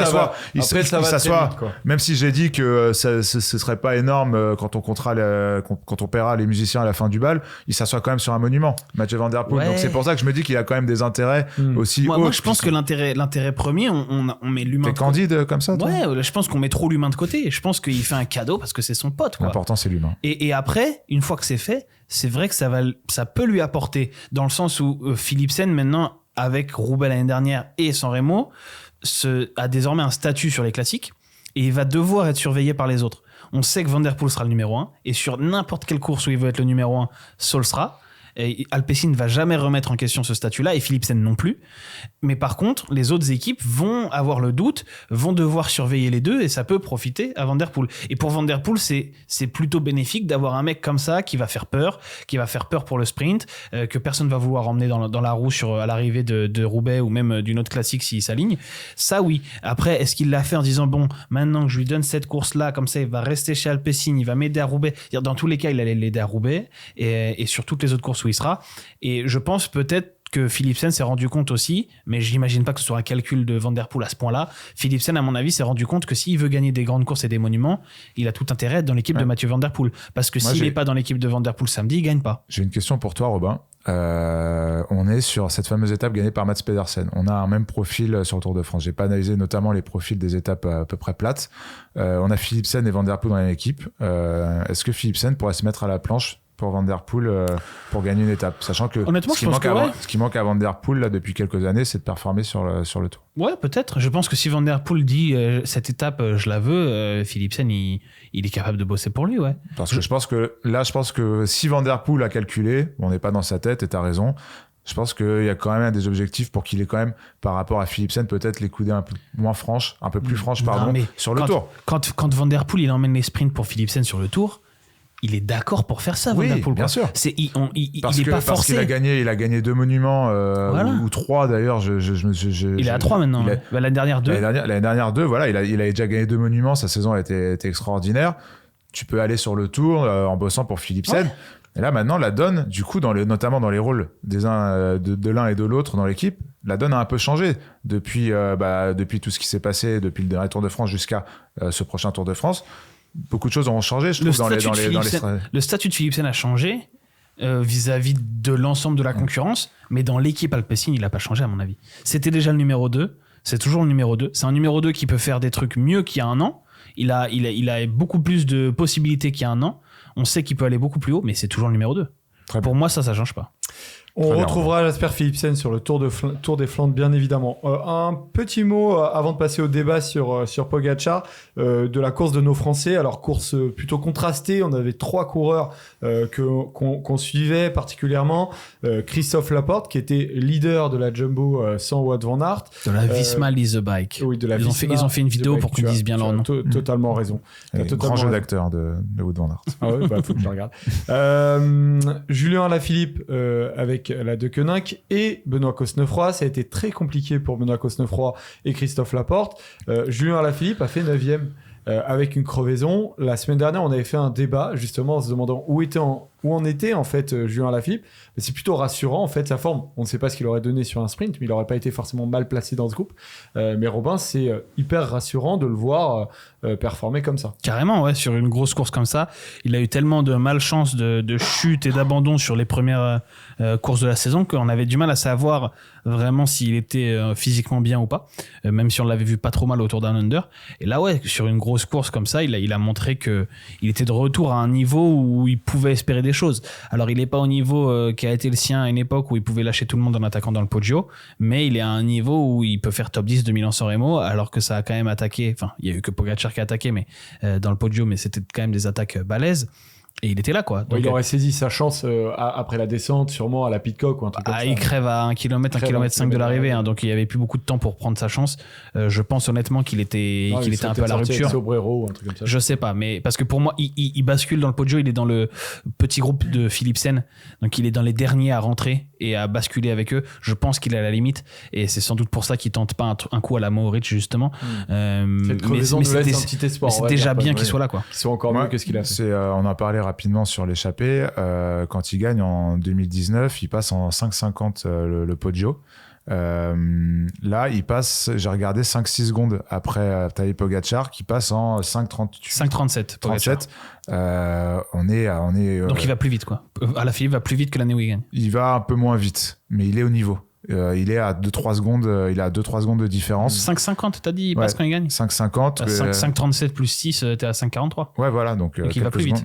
il s'assoit. Même si j'ai dit que ce serait pas énorme quand on paiera les musiciens à la fin du bal, il s'assoit quand même sur un monument, Mathieu Van Der Poel. Donc c'est pour ça que je me dis qu'il a quand même des intérêts aussi. Moi, je pense que l'intérêt premier, on met l'humain. T'es candide comme ça, toi? Ouais, je pense qu'on met trop l'humain de côté. Je pense qu'il fait un cadeau parce que c'est son pote, quoi. L'important, c'est l'humain. Et après, une fois que c'est fait, c'est vrai que ça peut lui apporter, dans le sens où Philipsen, maintenant, avec Roubaix l'année dernière et San Remo, a désormais un statut sur les classiques et il va devoir être surveillé par les autres. On sait que Van Der Poel sera le numéro 1 et sur n'importe quelle course où il veut être le numéro 1, Sol sera. Alpecin ne va jamais remettre en question ce statut-là et Philipsen non plus. Mais par contre, les autres équipes vont avoir le doute, vont devoir surveiller les deux et ça peut profiter à Van Der Poel. Et pour Van Der Poel, c'est plutôt bénéfique d'avoir un mec comme ça qui va faire peur pour le sprint, que personne va vouloir emmener dans la roue à l'arrivée de Roubaix ou même d'une autre classique s'il s'aligne. Ça, oui. Après, est-ce qu'il l'a fait en disant bon, maintenant que je lui donne cette course-là, comme ça, il va rester chez Alpecin, il va m'aider à Roubaix. Dans tous les cas, il allait l'aider à Roubaix et sur toutes les autres courses où il sera. Et je pense peut-être que Philipsen s'est rendu compte aussi, mais j'imagine pas que ce soit un calcul de Van Der Poel à ce point-là. Philipsen, à mon avis, s'est rendu compte que s'il veut gagner des grandes courses et des monuments, il a tout intérêt à être dans l'équipe de Mathieu Van Der Poel. Parce que s'il n'est pas dans l'équipe de Van Der Poel samedi, il gagne pas. J'ai une question pour toi, Robin. On est sur cette fameuse étape gagnée par Mats Pedersen. On a un même profil sur le Tour de France. J'ai pas analysé notamment les profils des étapes à peu près plates. On a Philipsen et Van Der Poel dans la même équipe. Est-ce que Philipsen pourrait se mettre à la planche pour Van Der Poel pour gagner une étape, sachant que honnêtement, ce qui manque à Van Der Poel là depuis quelques années, c'est de performer sur le Tour. Ouais, peut-être. Je pense que si Van Der Poel dit cette étape je la veux, Philipsen il est capable de bosser pour lui, ouais. Parce que je pense que si Van Der Poel a calculé, on n'est pas dans sa tête et t'as raison. Je pense qu'il y a quand même des objectifs pour qu'il ait quand même, par rapport à Philipsen, peut-être les coudées un peu moins franches, un peu plus franches, sur le Tour. Quand Van Der Poel il emmène les sprints pour Philipsen sur le Tour, il est d'accord pour faire ça, Van Der Poel. Bien sûr. Il est pas forcé. Parce qu'il a gagné 2 monuments, ou 3 d'ailleurs. Il est à 3 maintenant. L'année dernière 2. L'année dernière 2, voilà. Il a déjà gagné 2 monuments. Sa saison a été extraordinaire. Tu peux aller sur le Tour en bossant pour Philipsen. Ouais. Et là, maintenant, la donne, du coup, notamment dans les rôles de l'un et de l'autre dans l'équipe, la donne a un peu changé depuis tout ce qui s'est passé depuis le dernier Tour de France jusqu'à ce prochain Tour de France. Beaucoup de choses ont changé, je trouve, le statut de Philipsen a changé vis-à-vis de l'ensemble de la concurrence, mais dans l'équipe Alpecin, il n'a pas changé, à mon avis. C'était déjà le numéro 2, c'est toujours le numéro 2. C'est un numéro 2 qui peut faire des trucs mieux qu'il y a un an. Il a beaucoup plus de possibilités qu'il y a un an. On sait qu'il peut aller beaucoup plus haut, mais c'est toujours le numéro 2. Pour moi, ça change pas. On retrouvera Jasper Philipsen sur le Tour des Flandres, bien évidemment. Un petit mot avant de passer au débat sur Pogačar, de la course de nos Français. Alors, course plutôt contrastée. On avait 3 coureurs qu'on suivait particulièrement. Christophe Laporte, qui était leader de la Jumbo sans Wout van Aert. De la Visma Lease the Bike. Oui, de la Visma. Ils ont fait une vidéo pour qu'on dise bien leur nom. Totalement raison. Grand jeu d'acteur de Wout van Aert. Ah ouais, faut que je regarde. Julien Alaphilippe avec la De Koninck et Benoît Cosnefroy. Ça a été très compliqué pour Benoît Cosnefroy et Christophe Laporte. Julien Alaphilippe a fait 9e avec une crevaison. La semaine dernière, on avait fait un débat justement en se demandant où en était en fait Julien Alaphilippe. Mais c'est plutôt rassurant en fait sa forme. On ne sait pas ce qu'il aurait donné sur un sprint, mais il n'aurait pas été forcément mal placé dans ce groupe. Mais Robin, c'est hyper rassurant de le voir performer comme ça. Carrément, ouais, sur une grosse course comme ça. Il a eu tellement de malchance, de chute et d'abandon sur les premières courses de la saison qu'on avait du mal à savoir vraiment s'il était physiquement bien ou pas, même si on l'avait vu pas trop mal autour d'un under. Et là, ouais, sur une grosse course comme ça, il a montré qu'il était de retour à un niveau où il pouvait espérer des choses. Alors, il n'est pas au niveau qui a été le sien à une époque où il pouvait lâcher tout le monde en attaquant dans le Poggio, mais il est à un niveau où il peut faire top 10 de Milan-San Remo, alors que ça a quand même attaqué, enfin, il y a eu que Pogačar qui a attaqué, mais dans le Poggio, mais c'était quand même des attaques balèzes. Et il était là, quoi. Donc, il aurait saisi sa chance après la descente, sûrement à la Pitcock ou un truc comme ça. Il crève à 1 km, 1 km 5 de l'arrivée, hein, donc il n'y avait plus beaucoup de temps pour prendre sa chance. Je pense honnêtement qu'il était un peu à la rupture. Sobrero, un truc comme ça. Je sais pas, mais parce que pour moi, il bascule dans le Poggio, il est dans le petit groupe de Philipsen, donc il est dans les derniers à rentrer et à basculer avec eux. Je pense qu'il est à la limite, et c'est sans doute pour ça qu'il tente pas un coup à la Mohoric, justement. Mais c'est déjà bien qu'il soit là, quoi. Qu'il soit encore mieux que ce qu'il a fait. On en parlait rapidement sur l'échappée. Quand il gagne en 2019, il passe en 5,50 le Poggio. Là, il passe, j'ai regardé 5-6 secondes après Tadej Pogačar, qui passe en 5,37. 37. On est. Donc il va plus vite, quoi. Alaphilippe va plus vite que l'année où il gagne. Il va un peu moins vite, mais il est au niveau. Il est à 2-3 secondes, il a 2-3 secondes de différence. 5,50, t'as dit, il passe quand il gagne. 5,50. 5,37 plus 6, t'es à 5,43. Ouais, voilà. Donc il va plus vite.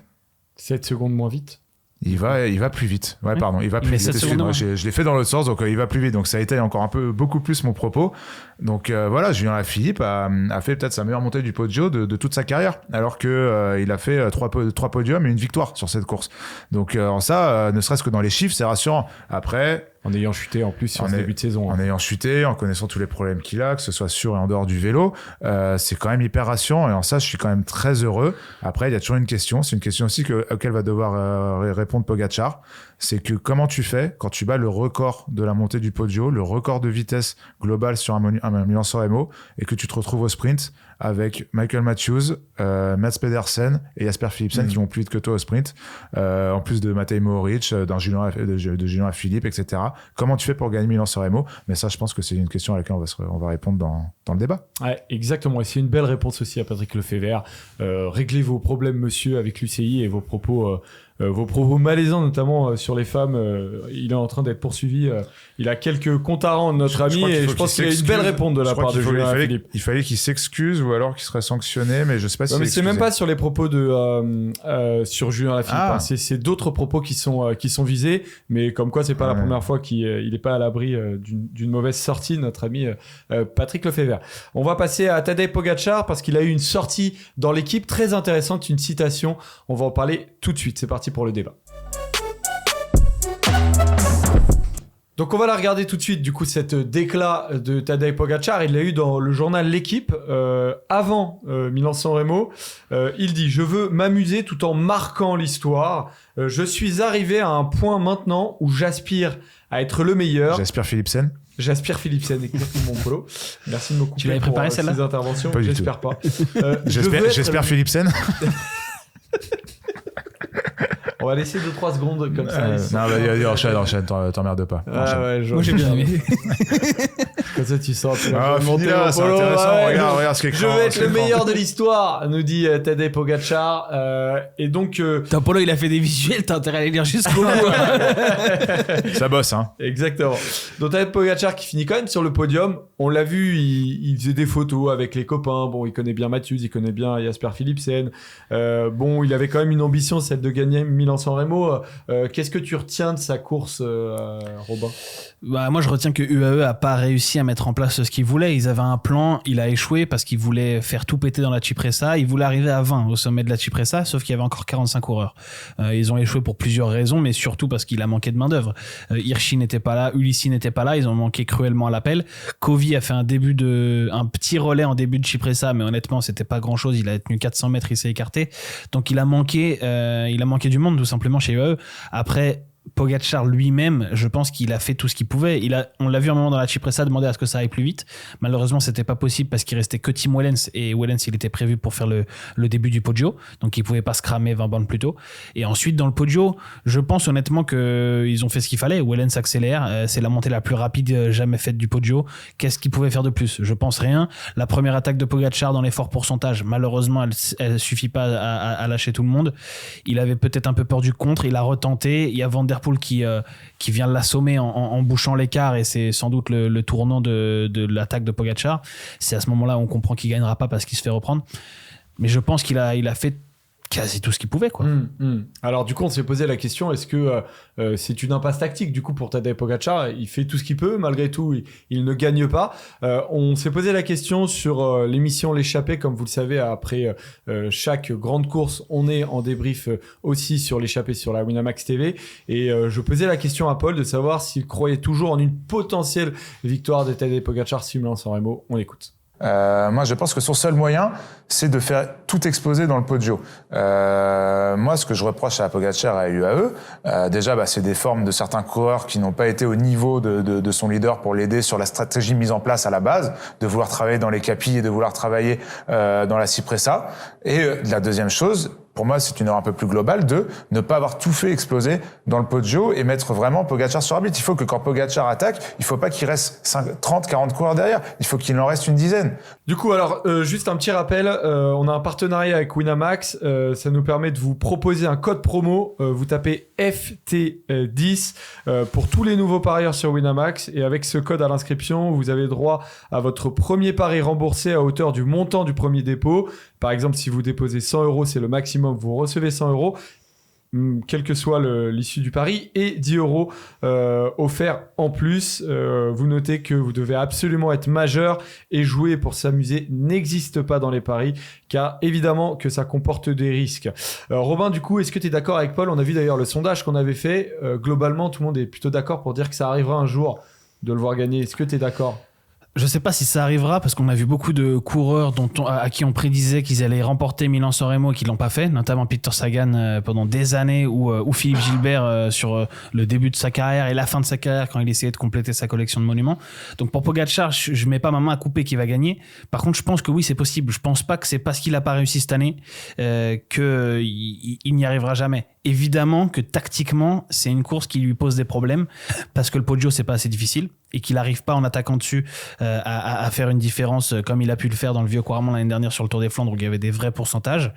7 secondes moins vite. Il va plus vite. Ouais, pardon, il va plus vite. Je l'ai fait dans l'autre sens, donc il va plus vite. Donc ça a été encore beaucoup plus mon propos. Donc voilà, Julien Alaphilippe a fait peut-être sa meilleure montée du Poggio de toute sa carrière, alors que il a fait 3 podiums et une victoire sur cette course. Donc ça, ne serait-ce que dans les chiffres, c'est rassurant. Après, en ayant chuté en plus sur ce début de saison. En ayant chuté, en connaissant tous les problèmes qu'il a, que ce soit sur et en dehors du vélo, c'est quand même hyper rassurant. Et en ça, je suis quand même très heureux. Après, il y a toujours une question. C'est une question aussi auquel va devoir répondre Pogačar. C'est que comment tu fais quand tu bats le record de la montée du Poggio, le record de vitesse globale sur un Milan-San Remo, et que tu te retrouves au sprint avec Michael Matthews, Mats Pedersen et Jasper Philipsen qui vont plus vite que toi au sprint, en plus de Matej Mohoric, de Julien Philippe, etc. Comment tu fais pour gagner Milan-San Remo? Mais ça, je pense que c'est une question à laquelle on va répondre dans le débat. Ouais, exactement. Et c'est une belle réponse aussi à Patrick Lefebvre. Réglez vos problèmes, monsieur, avec l'UCI et vos propos malaisants, notamment sur les femmes. Il est en train d'être poursuivi. Il a quelques comptes à rendre, notre ami, et je pense qu'il a une belle réponse de la part de Julien Philippe. Il fallait qu'il s'excuse ou alors qu'il serait sanctionné, mais je sais pas si. Mais c'est même pas sur les propos sur Julien Lafilippe. Hein. C'est d'autres propos qui sont visés, mais comme quoi c'est pas la première fois qu'il est pas à l'abri d'une mauvaise sortie, notre ami Patrick Lefebvre. On va passer à Tadej Pogačar parce qu'il a eu une sortie dans l'équipe très intéressante, une citation. On va en parler tout de suite. C'est parti pour le débat. Donc on va la regarder tout de suite, du coup, cette déclat de Tadej Pogačar. Il l'a eu dans le journal L'Équipe avant Milan-San Remo. Il dit « Je veux m'amuser tout en marquant l'histoire. Je suis arrivé à un point maintenant où j'aspire à être le meilleur. » Jasper Philipsen. Jasper Philipsen, exactement, mon polo. Merci de me couper. Tu l'avais préparé pour celle-là ces interventions. Pas du J'espère tout. pas. Jasper Philipsen. On va laisser 2-3 secondes comme ça. Non, vas-y, enchaîne, t'emmerdes pas. Moi j'ai bien aimé. Comme ça, tu sens. Finis là, c'est intéressant. Regarde ce qui est Je vais être le meilleur de l'histoire, nous dit Tadej Pogačar. Et donc. Polo, il a fait des visuels, t'as intérêt à les lire jusqu'au bout. Ça bosse, hein. Exactement. Donc Tadej Pogačar qui finit quand même sur le podium. On l'a vu, il faisait des photos avec les copains. Bon, il connaît bien Matthews, il connaît bien Jasper Philipsen. Bon, il avait quand même une ambition, celle de gagner Milan-San Remo. Qu'est-ce que tu retiens de sa course, Robin? Moi, je retiens que UAE a pas réussi à mettre en place ce qu'il voulait. Ils avaient un plan, il a échoué parce qu'ils voulaient faire tout péter dans la Cipressa. Ils voulaient arriver à 20 au sommet de la Cipressa, sauf qu'il y avait encore 45 coureurs. Ils ont échoué pour plusieurs raisons, mais surtout parce qu'il a manqué de main-d'œuvre. Hirschi n'était pas là, Ulissi n'était pas là, ils ont manqué cruellement à l'appel. Covey a fait un petit relais en début de Cipressa, mais honnêtement, c'était pas grand-chose. Il a tenu 400 mètres, il s'est écarté. Donc il a manqué du monde, tout simplement, chez UAE. Après, Pogačar lui-même, je pense qu'il a fait tout ce qu'il pouvait. On l'a vu un moment dans la Cipressa demander à ce que ça aille plus vite. Malheureusement, c'était pas possible parce qu'il restait que Tim Wellens, et Wellens, il était prévu pour faire le début du Poggio, donc il pouvait pas se cramer 20 bornes plus tôt. Et ensuite, dans le Poggio, je pense honnêtement qu'ils ont fait ce qu'il fallait. Wellens accélère, c'est la montée la plus rapide jamais faite du Poggio. Qu'est-ce qu'il pouvait faire de plus? Je pense rien. La première attaque de Pogačar dans les forts pourcentages, malheureusement, elle suffit pas à lâcher tout le monde. Il avait peut-être un peu peur du contre, il a retenté. Il y a Van Der Poel qui vient l'assommer en bouchant l'écart, et c'est sans doute le tournant de l'attaque de Pogačar. C'est à ce moment-là où on comprend qu'il gagnera pas parce qu'il se fait reprendre. Mais je pense qu'il a fait quasi tout ce qu'il pouvait, quoi. Alors du coup, on s'est posé la question, est-ce que c'est une impasse tactique du coup pour Tadej Pogačar? Il fait tout ce qu'il peut, malgré tout il ne gagne pas. On s'est posé la question sur l'émission L'échappée, comme vous le savez, après chaque grande course, on est en débrief aussi sur L'échappée sur la Winamax TV, et je posais la question à Paul de savoir s'il croyait toujours en une potentielle victoire de Tadej Pogačar sur Milan-San Remo. On écoute. Moi, je pense que son seul moyen, c'est de faire tout exploser dans le Poggio. Moi, ce que je reproche à Pogačar et à UAE, déjà, c'est des formes de certains coureurs qui n'ont pas été au niveau de son leader pour l'aider sur la stratégie mise en place à la base, de vouloir travailler dans les capis et de vouloir travailler dans la Cipressa. Et la deuxième chose, pour moi, c'est une erreur un peu plus globale de ne pas avoir tout fait exploser dans le Poggio et mettre vraiment Pogačar sur arbitre. Il faut que quand Pogačar attaque, il faut pas qu'il reste 30, 40 coureurs derrière. Il faut qu'il en reste une dizaine. Du coup, alors, juste un petit rappel, on a un partenariat avec Winamax. Ça nous permet de vous proposer un code promo. Vous tapez FT10 pour tous les nouveaux parieurs sur Winamax. Et avec ce code à l'inscription, vous avez droit à votre premier pari remboursé à hauteur du montant du premier dépôt. Par exemple, si vous déposez 100 €, c'est le maximum, vous recevez 100 €, quelle que soit l'issue du pari, et 10 € offerts en plus. Vous notez que vous devez absolument être majeur, et jouer pour s'amuser n'existe pas dans les paris, car évidemment que ça comporte des risques. Robin, du coup, est-ce que tu es d'accord avec Paul? On a vu d'ailleurs le sondage qu'on avait fait. Globalement, tout le monde est plutôt d'accord pour dire que ça arrivera un jour de le voir gagner. Est-ce que tu es d'accord? Je sais pas si ça arrivera parce qu'on a vu beaucoup de coureurs à qui on prédisait qu'ils allaient remporter Milan-San Remo et qui l'ont pas fait, notamment Peter Sagan pendant des années ou Philippe Gilbert sur le début de sa carrière et la fin de sa carrière quand il essayait de compléter sa collection de monuments. Donc pour Pogačar, je mets pas ma main à couper qu'il va gagner. Par contre, je pense que oui, c'est possible. Je pense pas que c'est parce qu'il a pas réussi cette année qu'il n'y arrivera jamais. Évidemment que tactiquement, c'est une course qui lui pose des problèmes parce que le Poggio, c'est pas assez difficile et qu'il n'arrive pas en attaquant dessus à faire une différence comme il a pu le faire dans le Vieux Quaremont l'année dernière sur le Tour des Flandres où il y avait des vrais pourcentages.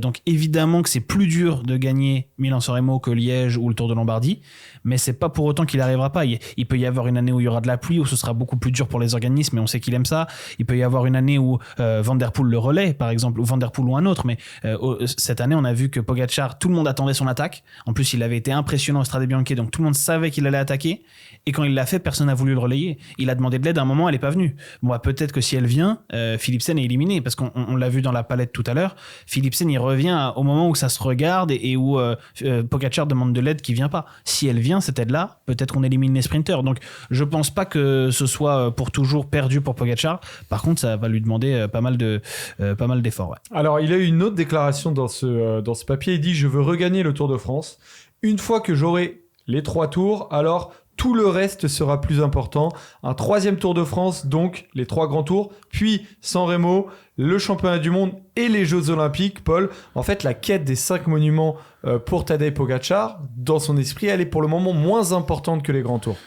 Donc évidemment que c'est plus dur de gagner Milan-San Remo que Liège ou le Tour de Lombardie, mais c'est pas pour autant qu'il n'arrivera pas. Il peut y avoir une année où il y aura de la pluie, où ce sera beaucoup plus dur pour les organismes, mais on sait qu'il aime ça. Il peut y avoir une année où Van der Poel le relaie, par exemple, ou Van der Poel ou un autre, mais cette année, on a vu que Pogačar, tout le monde attendait son attaque. En plus, il avait été impressionnant au Strade Bianche, donc tout le monde savait qu'il allait attaquer. Et quand il l'a fait, personne n'a voulu le relayer. Il a demandé de l'aide à un moment, elle n'est pas venue. Bon, peut-être que si elle vient, Philipsen est éliminé, parce qu'on l'a vu dans la palette tout à l'heure. Philipsen, il revient au moment où ça se regarde et où Pogačar demande de l'aide qui vient pas. Si elle vient, cette aide-là, peut-être qu'on élimine les sprinters. Donc, je pense pas que ce soit pour toujours perdu pour Pogačar. Par contre, ça va lui demander pas mal d'efforts. Ouais. Alors, il a eu une autre déclaration dans ce papier. Il dit « Je veux regagner le Tour de France. Une fois que j'aurai les 3 tours, alors tout le reste sera plus important. Un 3e Tour de France, donc les 3 grands tours, puis San Remo, le championnat du monde et les Jeux Olympiques. » Paul, en fait, la quête des 5 monuments pour Tadej Pogačar, dans son esprit, elle est pour le moment moins importante que les grands tours.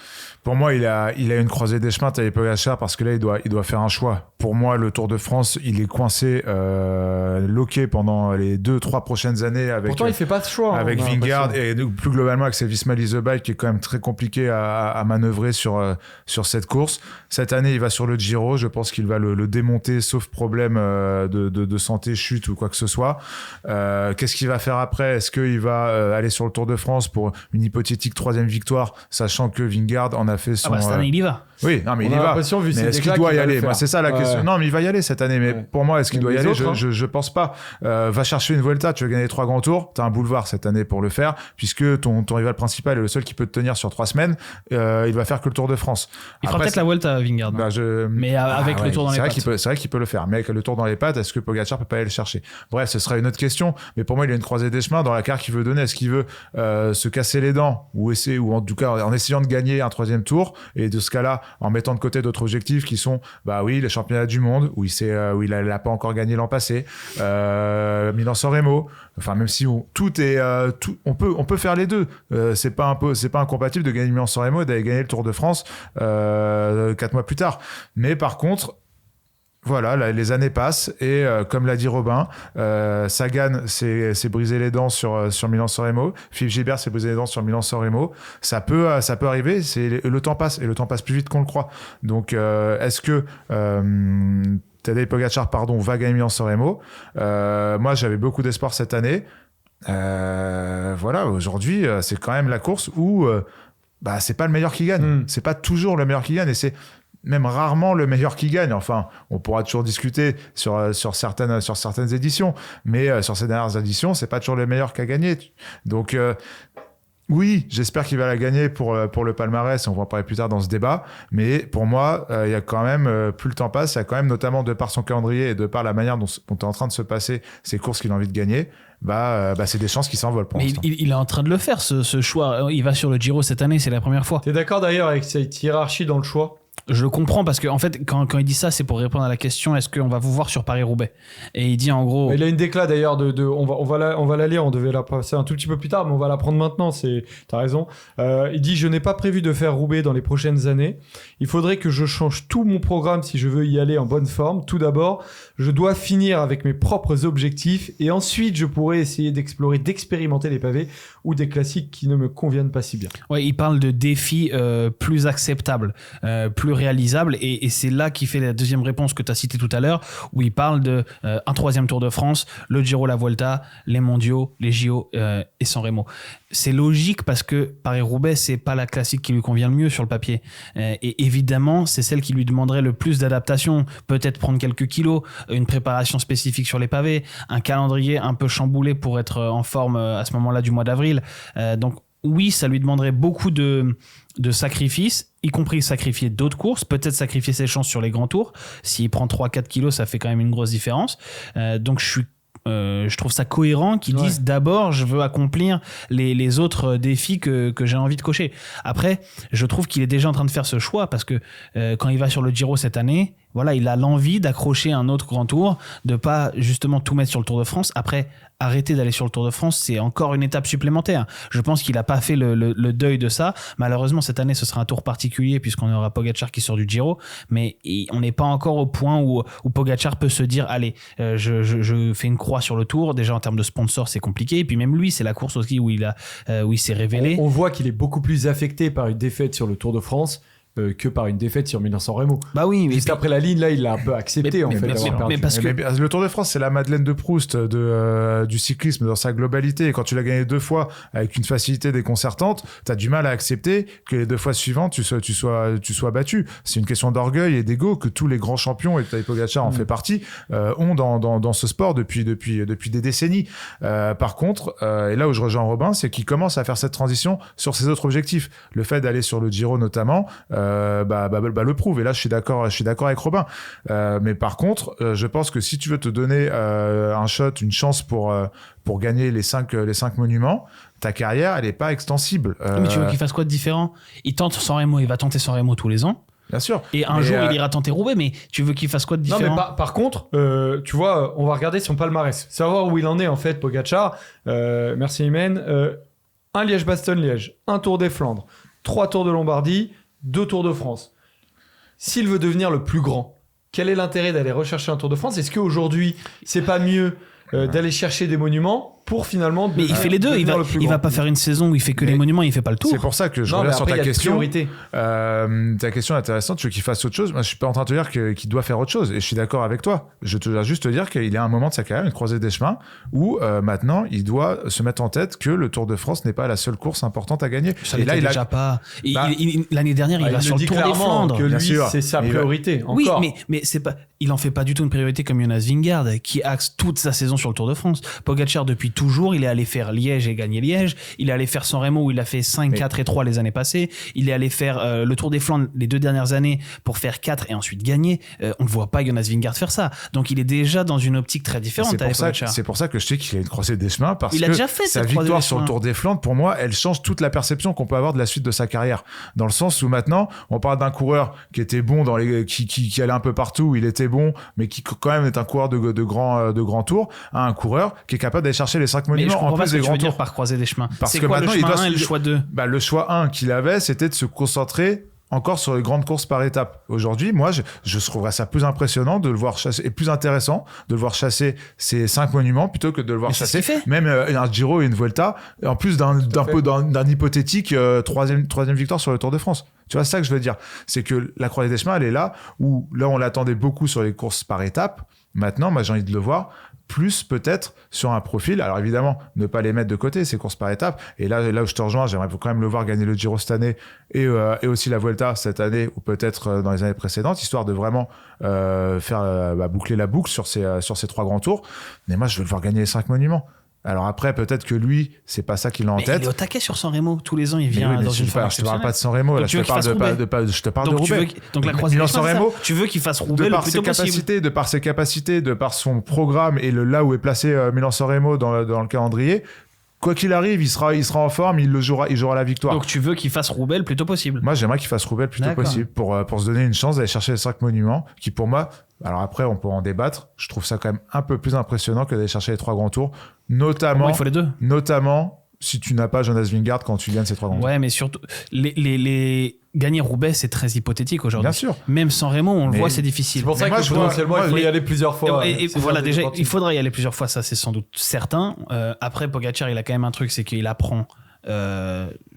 Pour moi, il a une croisée des chemins, Tadej Pogačar, parce que là, il doit faire un choix. Pour moi, le Tour de France, il est coincé, loqué pendant les 2-3 prochaines années avec. Pourtant, il fait pas de choix. Avec Vingegaard et plus globalement avec Visma Lease the Bike, qui est quand même très compliqué à manœuvrer sur cette course. Cette année, il va sur le Giro. Je pense qu'il va le démonter, sauf problème de santé, chute ou quoi que ce soit. Qu'est-ce qu'il va faire après? Est-ce qu'il va aller sur le Tour de France pour une hypothétique 3e victoire, sachant que Vingegaard en a fait son. Cette année, il y va. Oui, non, mais il y va. Vu mais est-ce qu'il doit y aller? Moi, c'est ça la question. Ouais. Non, mais il va y aller cette année. Mais pour moi, est-ce qu'il doit y aller? Autres, je pense pas. Va chercher une Vuelta. Tu veux gagner 3 grands tours. T'as un boulevard cette année pour le faire, puisque ton rival principal est le seul qui peut te tenir sur 3 semaines. Il va faire que le Tour de France. Il fera peut-être la Vuelta, Vingegaard. Mais avec le Tour dans les pattes. C'est vrai qu'il peut le faire. Mais avec le Tour dans les pattes, est-ce que Pogačar peut pas aller le chercher? Bref, ce sera une autre question. Mais pour moi, il a une croisée des chemins dans la carte qu'il veut donner. Est-ce qu'il veut se casser les dents ou en tout cas en essayant de gagner un 3e tour, et de ce cas-là, en mettant de côté d'autres objectifs qui sont, les championnats du monde où il n'a pas encore gagné l'an passé, Milan-San Remo. Enfin, même si on peut faire les deux. C'est pas incompatible de gagner Milan-San Remo et d'aller gagner le Tour de France 4 mois plus tard. Mais par contre, voilà, les années passent et comme l'a dit Robin, Sagan s'est brisé les dents sur Milan-San Remo, Philippe Gilbert s'est brisé les dents sur Milan-San Remo. Ça peut arriver. Le temps passe et le temps passe plus vite qu'on le croit. Donc est-ce que Tadej Pogačar va gagner Milan-San Remo? Moi, j'avais beaucoup d'espoir cette année. Voilà, aujourd'hui, c'est quand même la course où c'est pas le meilleur qui gagne. C'est pas toujours le meilleur qui gagne et c'est même rarement le meilleur qui gagne. Enfin, on pourra toujours discuter sur certaines éditions, mais sur ces dernières éditions, c'est pas toujours le meilleur qui a gagné. Donc oui, j'espère qu'il va la gagner pour le palmarès. On va en parler plus tard dans ce débat. Mais pour moi, il y a quand même, plus le temps passe, il y a quand même, notamment de par son calendrier et de par la manière dont est en train de se passer ces courses qu'il a envie de gagner, c'est des chances qui s'envolent pour l'instant. Il est en train de le faire, ce choix. Il va sur le Giro cette année, c'est la première fois. T'es d'accord d'ailleurs avec cette hiérarchie dans le choix? Je le comprends parce que en fait quand il dit ça, c'est pour répondre à la question est-ce qu'on va vous voir sur Paris-Roubaix, et il dit en gros, il a une déclat d'ailleurs on va la lire, on devait la passer un tout petit peu plus tard mais on va la prendre maintenant, t'as raison. Il dit: je n'ai pas prévu de faire Roubaix dans les prochaines années, il faudrait que je change tout mon programme si je veux y aller en bonne forme. Tout d'abord, je dois finir avec mes propres objectifs et ensuite je pourrais essayer d'expérimenter des pavés ou des classiques qui ne me conviennent pas si bien. Ouais, il parle de défis plus acceptables, plus réalisables, et c'est là qu'il fait la deuxième réponse que tu as citée tout à l'heure, où il parle de un 3e Tour de France, le Giro, la Vuelta, les mondiaux, les JO et San Remo. C'est logique parce que Paris-Roubaix, c'est pas la classique qui lui convient le mieux sur le papier, et évidemment c'est celle qui lui demanderait le plus d'adaptation, peut-être prendre quelques kilos, une préparation spécifique sur les pavés, un calendrier un peu chamboulé pour être en forme à ce moment-là du mois d'avril. Donc oui, ça lui demanderait beaucoup de sacrifices, y compris sacrifier d'autres courses, peut-être sacrifier ses chances sur les grands tours. S'il prend 3-4 kilos, ça fait quand même une grosse différence. Donc je trouve ça cohérent qu'ils disent d'abord je veux accomplir les autres défis que j'ai envie de cocher. Après, je trouve qu'il est déjà en train de faire ce choix parce que quand il va sur le Giro cette année, voilà, il a l'envie d'accrocher un autre grand tour, de pas justement tout mettre sur le Tour de France. Après, arrêter d'aller sur le Tour de France, c'est encore une étape supplémentaire. Je pense qu'il a pas fait le deuil de ça. Malheureusement, cette année, ce sera un tour particulier puisqu'on aura Pogacar qui sort du Giro, mais on n'est pas encore au point où Pogacar peut se dire allez, je fais une croix sur le Tour. Déjà en termes de sponsor, c'est compliqué. Et puis même lui, c'est la course aussi où il s'est révélé. On voit qu'il est beaucoup plus affecté par une défaite sur le Tour de France que par une défaite sur Milan-San Remo. Bah oui, juste après la ligne là, il l'a un peu accepté mais parce que le Tour de France, c'est la Madeleine de Proust du cyclisme dans sa globalité. Et quand tu l'as gagné 2 fois avec une facilité déconcertante, t'as du mal à accepter que les 2 fois suivantes tu sois battu. C'est une question d'orgueil et d'ego que tous les grands champions, et Tadej Pogacar en fait partie, ont dans ce sport depuis des décennies. Par contre, et là où je rejoins Robin, c'est qu'il commence à faire cette transition sur ses autres objectifs. Le fait d'aller sur le Giro notamment, le prouve. Et là, je suis d'accord avec Robin. Mais par contre, je pense que si tu veux te donner un shot, une chance pour gagner les 5 monuments, ta carrière, elle est pas extensible. Mais tu veux qu'il fasse quoi de différent? Il tente San Remo, il va tenter San Remo tous les ans. Bien sûr. Et un jour, il ira tenter Roubaix, mais tu veux qu'il fasse quoi de différent? Non, mais par contre, tu vois, on va regarder son palmarès. Savoir où il en est, en fait, Pogacar. Merci, Imen. Un Liège-Bastogne-Liège, un Tour des Flandres, 3 Tours de Lombardie, 2 Tours de France. S'il veut devenir le plus grand, quel est l'intérêt d'aller rechercher un Tour de France? Est-ce qu'aujourd'hui, c'est pas mieux d'aller chercher des monuments pour finalement... Mais il fait les deux, il va pas faire une saison où il fait que les monuments, il fait pas le Tour. C'est pour ça que je reviens sur ta question. Ta question est intéressante, tu veux qu'il fasse autre chose? Moi, je suis pas en train de te dire qu'il doit faire autre chose, et je suis d'accord avec toi. Je te dois juste te dire qu'il est à un moment de sa carrière, une croisée des chemins, où maintenant, il doit se mettre en tête que le Tour de France n'est pas la seule course importante à gagner. Ça et là, il déjà pas... l'année dernière, il va sur le Tour des Flandres. Que lui, c'est sa priorité, encore. Oui, mais c'est pas... Il en fait pas du tout une priorité comme Jonas Vingegaard, qui axe toute sa saison sur le Tour de France. Pogacar, depuis toujours, il est allé faire Liège et gagner Liège. Il est allé faire San Remo où il a fait 5, 4 et 3 les années passées. Il est allé faire le Tour des Flandres les 2 dernières années pour faire 4 et ensuite gagner. On ne voit pas Jonas Vingegaard faire ça. Donc il est déjà dans une optique très différente. C'est pour ça que je sais qu'il a une croisée des chemins, parce il a que déjà fait sa victoire sur le Tour des Flandres, pour moi, elle change toute la perception qu'on peut avoir de la suite de sa carrière. Dans le sens où maintenant, on parle d'un coureur qui était bon qui allait un peu partout, il était bon, mais qui quand même est un coureur de grand tour, à un coureur qui est capable d'aller chercher les 5 monuments en plus des grands tours. Par croiser des chemins. Parce c'est que quoi maintenant, le chemin 1 et le choix 2? Le choix 1 qu'il avait, c'était de se concentrer encore sur les grandes courses par étapes. Aujourd'hui, moi, je trouverais ça plus impressionnant de le voir chasser, et plus intéressant de le voir chasser ces 5 monuments plutôt que de le voir chasser même un Giro et une Vuelta, en plus d'un hypothétique troisième victoire sur le Tour de France. Tu vois, c'est ça que je veux dire. C'est que la croisée des chemins, elle est là, où là, on l'attendait beaucoup sur les courses par étapes. Maintenant, moi, j'ai envie de le voir plus peut-être sur un profil. Alors évidemment, ne pas les mettre de côté, ces courses par étapes. Et là où je te rejoins, j'aimerais quand même le voir gagner le Giro cette année et aussi la Vuelta cette année, ou peut-être dans les années précédentes, histoire de vraiment faire boucler la boucle sur ces 3 grands tours. Mais moi, je veux le voir gagner les 5 monuments. Alors après, peut-être que lui, c'est pas ça qu'il a en tête. Il est au taquet sur San Remo. Tous les ans, il vient dans une forme. Je te parle pas de San Remo, là, je te parle de Roubaix. Donc la croisée des chemins, tu veux qu'il fasse Roubaix le plus tôt possible. De par ses capacités, de par son programme et là où est placé Milan-San Remo dans le calendrier, quoi qu'il arrive, il sera en forme, il jouera la victoire. Donc tu veux qu'il fasse Roubaix le plus tôt possible? Moi, j'aimerais qu'il fasse Roubaix le plus tôt possible pour se donner une chance d'aller chercher les 5 monuments qui, pour moi, alors après, on peut en débattre. Je trouve ça quand même un peu plus impressionnant que d'aller chercher les 3 grands tours. Notamment, il faut les 2. Notamment, si tu n'as pas Jonas Vingegaard quand tu gagnes ces 3 grands tours. Ouais, mais surtout, les gagner Roubaix, c'est très hypothétique aujourd'hui. Bien sûr. Même sans Remo, on le voit, c'est difficile. C'est pour ça que potentiellement, il faut y aller plusieurs fois. Et voilà, déjà, il faudrait y aller plusieurs fois, ça c'est sans doute certain. Après, Pogacar, il a quand même un truc, c'est qu'il apprend.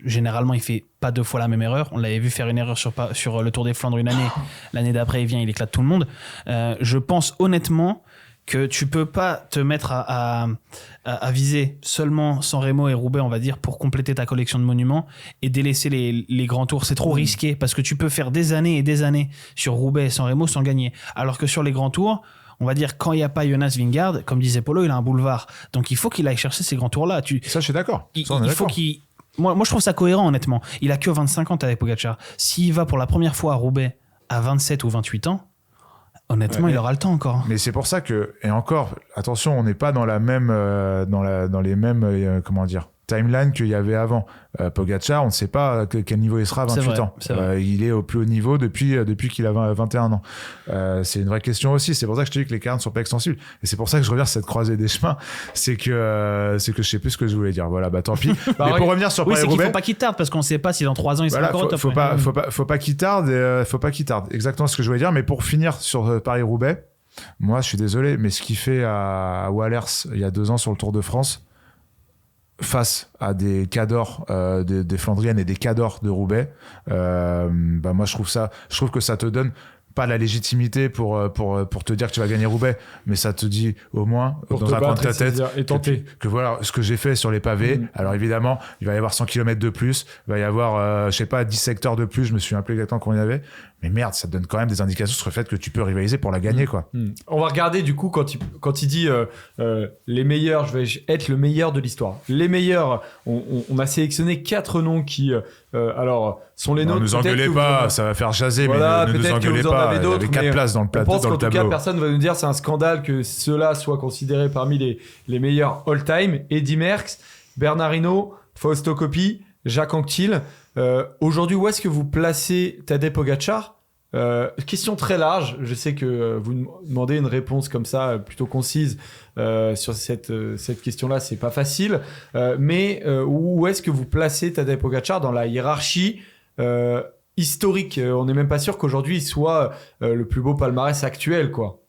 Généralement, il fait pas 2 fois la même erreur. On l'avait vu faire une erreur sur le Tour des Flandres une année. L'année d'après, il vient, il éclate tout le monde. Je pense honnêtement que tu peux pas te mettre à viser seulement San Remo et Roubaix, on va dire, pour compléter ta collection de monuments et délaisser les grands tours. C'est trop risqué parce que tu peux faire des années et des années sur Roubaix et San Remo sans gagner. Alors que sur les grands tours, on va dire, quand il n'y a pas Jonas Vingegaard, comme disait Polo, il a un boulevard. Donc il faut qu'il aille chercher ces grands tours-là. Ça, je suis d'accord. Il faut qu'il moi, je trouve ça cohérent, honnêtement. Il a que 25 ans, Tadej Pogacar. S'il va pour la première fois à Roubaix à 27 ou 28 ans, honnêtement, il aura le temps encore. Mais c'est pour ça que, et encore, attention, on n'est pas dans la même, dans les mêmes, comment dire, timeline qu'il y avait avant. Pogacar, on ne sait pas quel niveau il sera à 28 ans. Il est au plus haut niveau depuis qu'il a 21 ans. C'est une vraie question aussi. C'est pour ça que je te dis que les cartes ne sont pas extensibles. Et c'est pour ça que je reviens sur cette croisée des chemins. C'est que je sais plus ce que je voulais dire. Voilà, tant pis. Mais pour revenir sur Paris-Roubaix. C'est qu'il faut pas qu'il tarde parce qu'on ne sait pas si dans 3 ans il sera encore au top. Faut pas qu'il tarde. Faut pas qu'il tarde. Exactement ce que je voulais dire. Mais pour finir sur Paris-Roubaix, moi, je suis désolé, mais ce qu'il fait à Wallers il y a 2 ans sur le Tour de France, face à des cadors des Flandriennes et des cadors de Roubaix, moi je trouve que ça te donne pas la légitimité pour te dire que tu vas gagner Roubaix, mais ça te dit au moins pour dans un coin de ta tête que voilà ce que j'ai fait sur les pavés. Alors évidemment il va y avoir 100 km de plus, il va y avoir 10 secteurs de plus, je me souviens plus exactement combien il y avait, mais merde, ça te donne quand même des indications sur le fait que tu peux rivaliser pour la gagner, quoi. On va regarder du coup quand il dit les meilleurs, je vais être le meilleur de l'histoire. Les meilleurs, on a sélectionné 4 noms qui alors sont les nôtres. Ne nous engueulez pas, ça va faire jaser, voilà, mais ne nous engueulez pas. Il y avait 4 places dans le plateau. Je pense qu'en tout cas, personne ne va nous dire c'est un scandale que ceux-là soient considérés parmi les meilleurs all-time. Eddy Merckx, Bernard Hinault, Fausto Coppi, Jacques Anquetil. Aujourd'hui, où est-ce que vous placez Tadej Pogacar ? Question très large. Je sais que vous demandez une réponse comme ça, plutôt concise sur cette question-là. C'est pas facile. Mais où est-ce que vous placez Tadej Pogacar dans la hiérarchie historique ? On n'est même pas sûr qu'aujourd'hui il soit le plus beau palmarès actuel, quoi.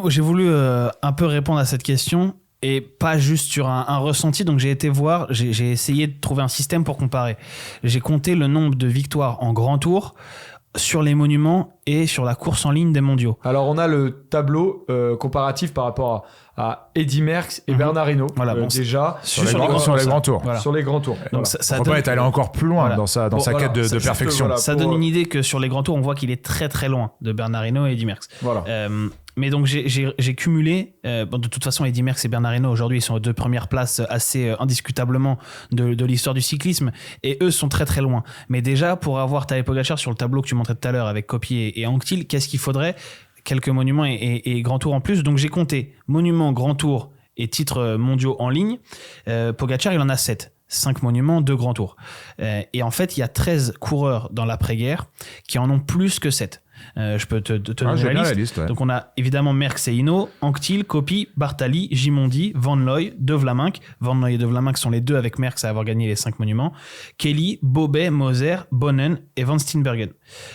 J'ai voulu un peu répondre à cette question. Et pas juste sur un ressenti, donc j'ai été voir, j'ai essayé de trouver un système pour comparer. J'ai compté le nombre de victoires en grand tour sur les monuments et sur la course en ligne des mondiaux. Alors on a le tableau comparatif par rapport à Eddy Merckx et Bernard Hinault, voilà, déjà sur les grands tours. Voilà. Sur les grands tours. Donc voilà. ça donne... est allé encore plus loin dans sa quête de perfection. Ça donne une idée que sur les grands tours, on voit qu'il est très très loin de Bernard Hinault et Eddy Merckx. Voilà. Mais donc j'ai cumulé, de toute façon Eddy Merckx et Bernard Hinault aujourd'hui ils sont aux 2 premières places assez indiscutablement de l'histoire du cyclisme, et eux sont très très loin. Mais déjà pour avoir Tadej Pogacar sur le tableau que tu montrais tout à l'heure avec Coppi et Anquetil, qu'est-ce qu'il faudrait ? Quelques monuments et grands tours en plus. Donc j'ai compté monuments, grands tours et titres mondiaux en ligne. Pogacar il en a 7. 5 monuments, 2 grands tours. Et en fait il y a 13 coureurs dans l'après-guerre qui en ont plus que 7. Je peux te donner la liste. Ouais. Donc on a évidemment Merckx et Hinault, Anquetil, Coppi, Bartali, Gimondi, Van Looy, De Vlaeminck. Van Looy et De Vlaeminck sont les 2 avec Merckx à avoir gagné les 5 monuments. Kelly, Bobet, Moser, Bonnen et Van Steenbergen.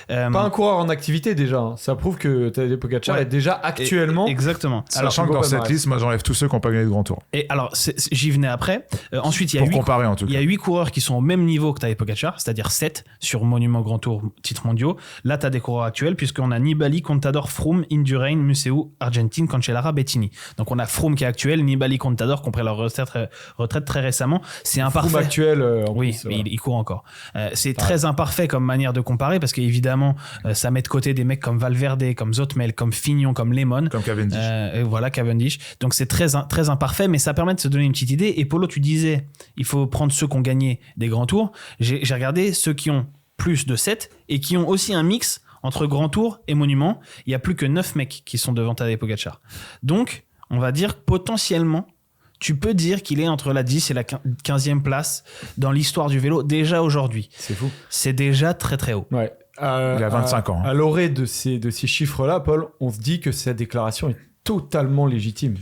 Pas un coureur en activité déjà. Hein. Ça prouve que Tadej Pogacar est déjà actuellement. Exactement. Sachant que dans cette liste, moi j'enlève tous ceux qui n'ont pas gagné de grand tour. Et alors j'y venais après. Ensuite il y a 8 coureurs qui sont au même niveau que Tadej Pogacar, c'est-à-dire 7 sur monument grand tour, titres mondiaux. Là tu as des coureurs actuels puisqu'on a Nibali, Contador, Froome, Indurain, Museu, Argentine, Cancellara, Bettini. Donc on a Froome qui est actuel, Nibali, Contador qui ont pris leur retraite très récemment. C'est imparfait. Froome actuel, oui, plus, mais il court encore. C'est très imparfait comme manière de comparer parce qu'évidemment ça met de côté des mecs comme Valverde, comme Zottmel, comme Fignon, comme Lemon, comme Cavendish. Voilà, Cavendish. Donc c'est très imparfait, mais ça permet de se donner une petite idée. Et Polo, tu disais, il faut prendre ceux qui ont gagné des grands tours. J'ai regardé ceux qui ont plus de 7 et qui ont aussi un mix entre Grand Tour et Monument. Il n'y a plus que 9 mecs qui sont devant Tadej Pogacar. Donc, on va dire potentiellement, tu peux dire qu'il est entre la 10 et la 15e place dans l'histoire du vélo déjà aujourd'hui. C'est fou. C'est déjà très très haut. Ouais. Il a 25 ans. À l'orée de ces chiffres-là, Paul, on se dit que cette déclaration est totalement légitime.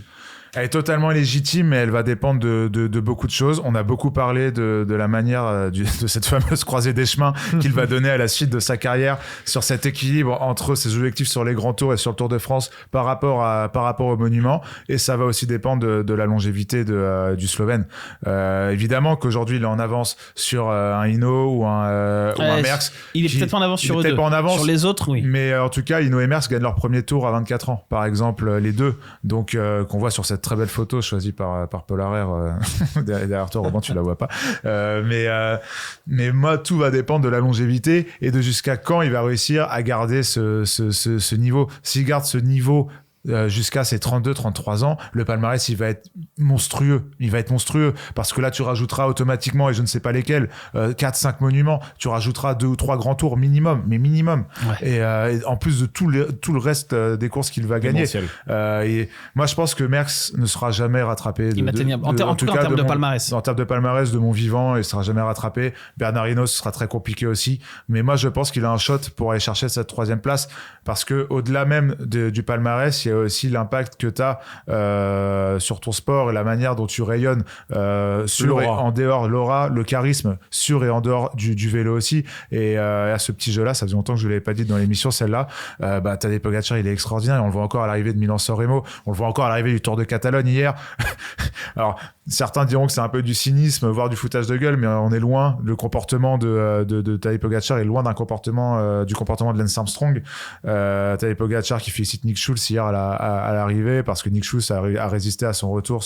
Elle est totalement légitime, mais elle va dépendre de beaucoup de choses. On a beaucoup parlé de la manière de cette fameuse croisée des chemins qu'il va donner à la suite de sa carrière, sur cet équilibre entre ses objectifs sur les grands tours et sur le Tour de France par rapport au monument. Et ça va aussi dépendre de la longévité du Slovène. Évidemment qu'aujourd'hui, il est en avance sur un Hinault ou un Merckx. Il est peut-être pas en avance sur eux deux. Sur les autres, oui. Mais en tout cas, Hinault et Merckx gagnent leur premier tour à 24 ans, par exemple, les deux. Donc, qu'on voit sur cette très belle photo choisie par Paul Harrer derrière toi, Robin, tu la vois pas, mais moi tout va dépendre de la longévité et de jusqu'à quand il va réussir à garder ce niveau. S'il garde ce niveau jusqu'à ses 32-33 ans, le palmarès il va être monstrueux. Il va être monstrueux parce que là, tu rajouteras automatiquement, et je ne sais pas lesquels, 4-5 monuments. Tu rajouteras 2 ou 3 grands tours minimum. Ouais. Et en plus de tout le reste des courses qu'il va gagner. Et moi, je pense que Merckx ne sera jamais rattrapé. En tout cas, en termes de palmarès. En termes de palmarès de mon vivant, il sera jamais rattrapé. Bernard Hinault, ce sera très compliqué aussi. Mais moi, je pense qu'il a un shot pour aller chercher cette 3e place parce que au-delà même du palmarès, il y a aussi l'impact que tu as sur ton sport et la manière dont tu rayonnes sur et en dehors, l'aura, le charisme sur et en dehors du vélo aussi. Et à ce petit jeu-là, ça faisait longtemps que je ne l'avais pas dit dans l'émission, celle-là. Tadej Pogacar, il est extraordinaire. On le voit encore à l'arrivée de Milan-San Remo. On le voit encore à l'arrivée du Tour de Catalogne hier. Alors, certains diront que c'est un peu du cynisme, voire du foutage de gueule, mais on est loin. Le comportement de Tadej Pogacar est loin du comportement de Lance Armstrong. Tadej Pogacar qui félicite Nick Schulz hier à l'arrivée parce que Nick Schulz a résisté à son retour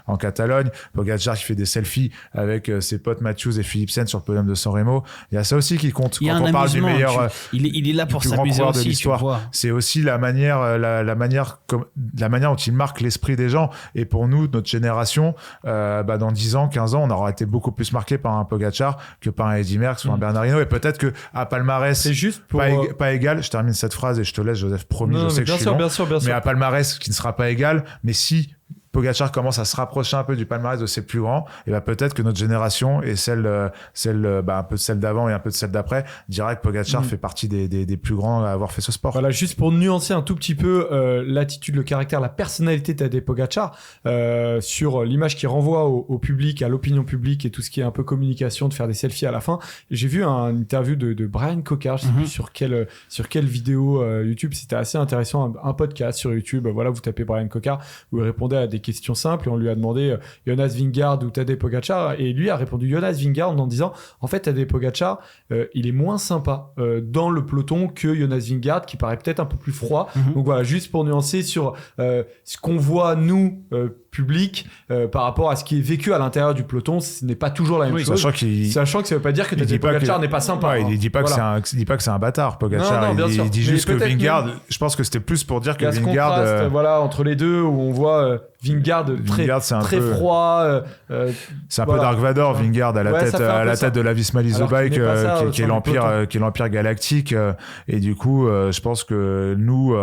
en Catalogne. Pogacar qui fait des selfies avec ses potes Matthews et Philipsen sur le podium de San Remo. Il y a ça aussi qui compte quand on parle du meilleur. Il est là pour s'amuser aussi, de l'histoire. C'est aussi la manière dont il marque l'esprit des gens. Et pour nous, notre génération, dans 10 ans, 15 ans, on aura été beaucoup plus marqué par un Pogacar que par un Eddy Merckx ou un Bernard Hinault. Et peut-être que à palmarès, c'est juste pour pas égal. Je termine cette phrase et je te laisse, Joseph, promis. Non, je sais que je suis long, bien sûr. mais à palmarès qui ne sera pas égal. Mais si Pogacar commence à se rapprocher un peu du palmarès de ses plus grands, et peut-être que notre génération et celle un peu de celle d'avant et un peu de celle d'après dira que Pogacar fait partie des plus grands à avoir fait ce sport. Voilà, juste pour nuancer un tout petit peu l'attitude, le caractère, la personnalité de Tadej Pogacar sur l'image qu'il renvoie au public, à l'opinion publique et tout ce qui est un peu communication, de faire des selfies à la fin. J'ai vu une interview de Brian Coquard, je sais plus sur quelle vidéo YouTube, c'était assez intéressant, un podcast sur YouTube. Voilà, vous tapez Brian Coquard, où il répondait à des questions simples et on lui a demandé Jonas Vingegaard ou Tadej Pogacar, et lui a répondu Jonas Vingegaard en disant en fait Tadej Pogacar il est moins sympa dans le peloton que Jonas Vingegaard qui paraît peut-être un peu plus froid. Donc voilà, juste pour nuancer sur ce qu'on voit nous public par rapport à ce qui est vécu à l'intérieur du peloton, ce n'est pas toujours la même chose, sachant que ça veut pas dire que Tadej Pogacar n'est pas sympa. Il dit pas que c'est un bâtard Pogacar. Il dit juste que Vingegaard, je pense que c'était plus pour dire que Vingegaard voilà, entre les deux, où on voit Vingegaard très froid. C'est un peu Dark Vador, Vingegaard à la tête de la Visma Lease Bike, qui est l'empire galactique. Et du coup, je pense que nous,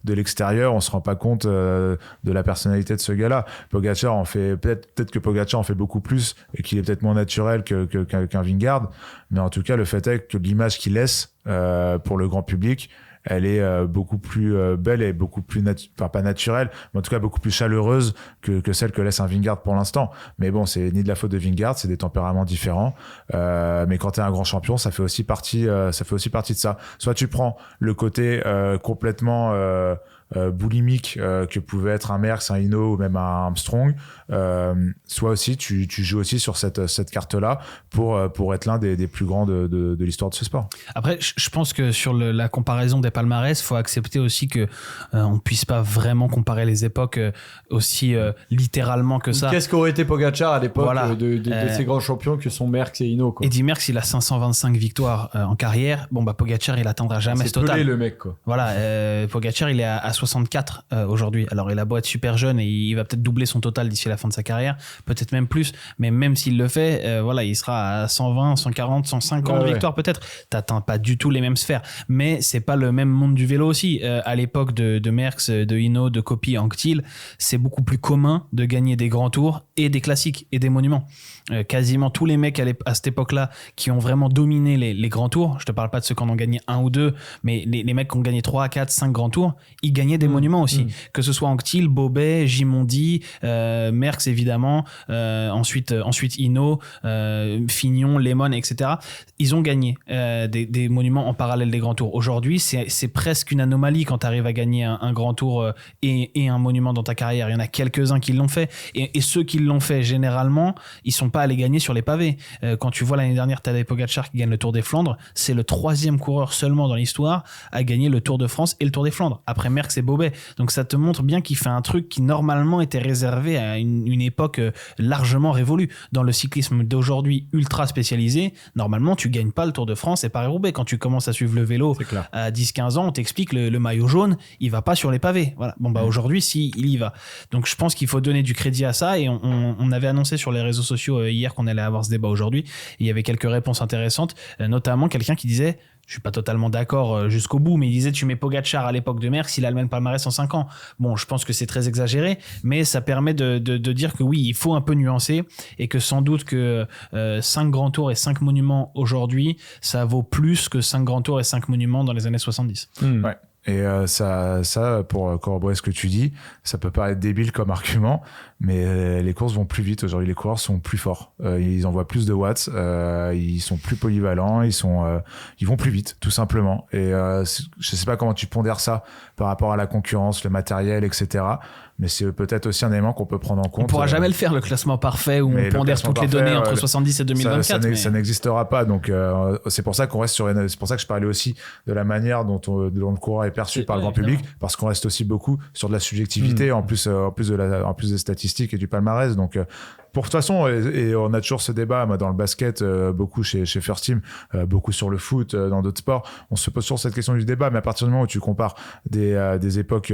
de l'extérieur, on se rend pas compte de la personnalité de ce gars-là. Pogacar en fait peut-être que Pogacar en fait beaucoup plus et qu'il est peut-être moins naturel qu'un Vingegaard. Mais en tout cas, le fait est que l'image qu'il laisse pour le grand public, elle est beaucoup plus belle et beaucoup plus pas naturelle, mais en tout cas beaucoup plus chaleureuse que celle que laisse un Vingegaard pour l'instant. Mais bon, c'est ni de la faute de Vingegaard, c'est des tempéraments différents. Mais quand t'es un grand champion, ça fait aussi partie de ça. Soit tu prends le côté complètement boulimique que pouvait être un Merckx, un Hinault ou même un Armstrong, soit aussi tu joues aussi sur cette carte-là pour être l'un des plus grands de l'histoire de ce sport. Après, je pense que sur la comparaison des palmarès, faut accepter aussi que on puisse pas vraiment comparer les époques aussi littéralement que ça. Qu'est-ce qu'aurait été Pogacar à l'époque de ces grands champions que sont Merckx et Hinault, quoi. Eddy Merckx, il a 525 victoires en carrière. Bon, Pogacar, il atteindra jamais ce total. C'est pelé, le mec, quoi. Voilà, Pogacar, il est à 64 aujourd'hui. Alors, il a beau être super jeune et il va peut-être doubler son total d'ici la fin de sa carrière, peut-être même plus. Mais même s'il le fait, il sera à 120, 140, 150 victoires peut-être. T'atteins pas du tout les mêmes sphères. Mais c'est pas le même monde du vélo aussi. À l'époque de Merckx, de Hinault, de Coppi, Anquetil, c'est beaucoup plus commun de gagner des grands tours et des classiques et des monuments. Quasiment tous les mecs à cette époque-là qui ont vraiment dominé les grands tours, je te parle pas de ceux qui en ont gagné un ou deux, mais les mecs qui ont gagné 3, 4, 5 grands tours, ils gagnaient des monuments aussi. Que ce soit Anquetil, Bobet, Gimondi, Merckx évidemment, ensuite Hinault, Fignon, Lemon, etc. Ils ont gagné des monuments en parallèle des grands tours. Aujourd'hui, c'est presque une anomalie quand tu arrives à gagner un grand tour et un monument dans ta carrière. Il y en a quelques-uns qui l'ont fait, et ceux qui l'ont fait, généralement, ils sont pas allés gagner sur les pavés. Quand tu vois l'année dernière Tadej Pogacar qui gagne le Tour des Flandres, c'est le 3e coureur seulement dans l'histoire à gagner le Tour de France et le Tour des Flandres. Après Merckx et Bobet. Donc ça te montre bien qu'il fait un truc qui normalement était réservé à une époque largement révolue. Dans le cyclisme d'aujourd'hui ultra spécialisé, normalement tu gagnes pas le Tour de France et Paris-Roubaix. Quand tu commences à suivre le vélo à 10-15 ans, on t'explique le maillot jaune, il va pas sur les pavés. Voilà. Bon bah aujourd'hui, si, il y va. Donc je pense qu'il faut donner du crédit à ça, et on avait annoncé sur les réseaux sociaux hier qu'on allait avoir ce débat aujourd'hui. Et il y avait quelques réponses intéressantes, notamment quelqu'un qui disait, je suis pas totalement d'accord jusqu'au bout, mais il disait tu mets Pogacar à l'époque de Merckx, il a le même palmarès en 5 ans. Bon, je pense que c'est très exagéré, mais ça permet de dire que oui, il faut un peu nuancer, et que sans doute que 5 grands tours et 5 monuments aujourd'hui, ça vaut plus que 5 grands tours et 5 monuments dans les années 70. Ouais. Et ça, pour corroborer ce que tu dis, ça peut paraître débile comme argument, mais les courses vont plus vite aujourd'hui. Les coureurs sont plus forts. Ils envoient plus de watts. Ils sont plus polyvalents. Ils vont plus vite, tout simplement. Et je sais pas comment tu pondères ça par rapport à la concurrence, le matériel, etc. Mais c'est peut-être aussi un élément qu'on peut prendre en compte. On pourra jamais le faire, le classement parfait où on pondère toutes les données entre 70 et 2024. Ça n'existera pas. Donc, c'est pour ça qu'on reste c'est pour ça que je parlais aussi de la manière dont le coureur est perçu par le grand public, parce qu'on reste aussi beaucoup sur de la subjectivité, en plus des statistiques et du palmarès. Donc, pour toute façon, et on a toujours ce débat, moi, dans le basket, beaucoup chez First Team, beaucoup sur le foot, dans d'autres sports, on se pose toujours cette question du débat, mais à partir du moment où tu compares des époques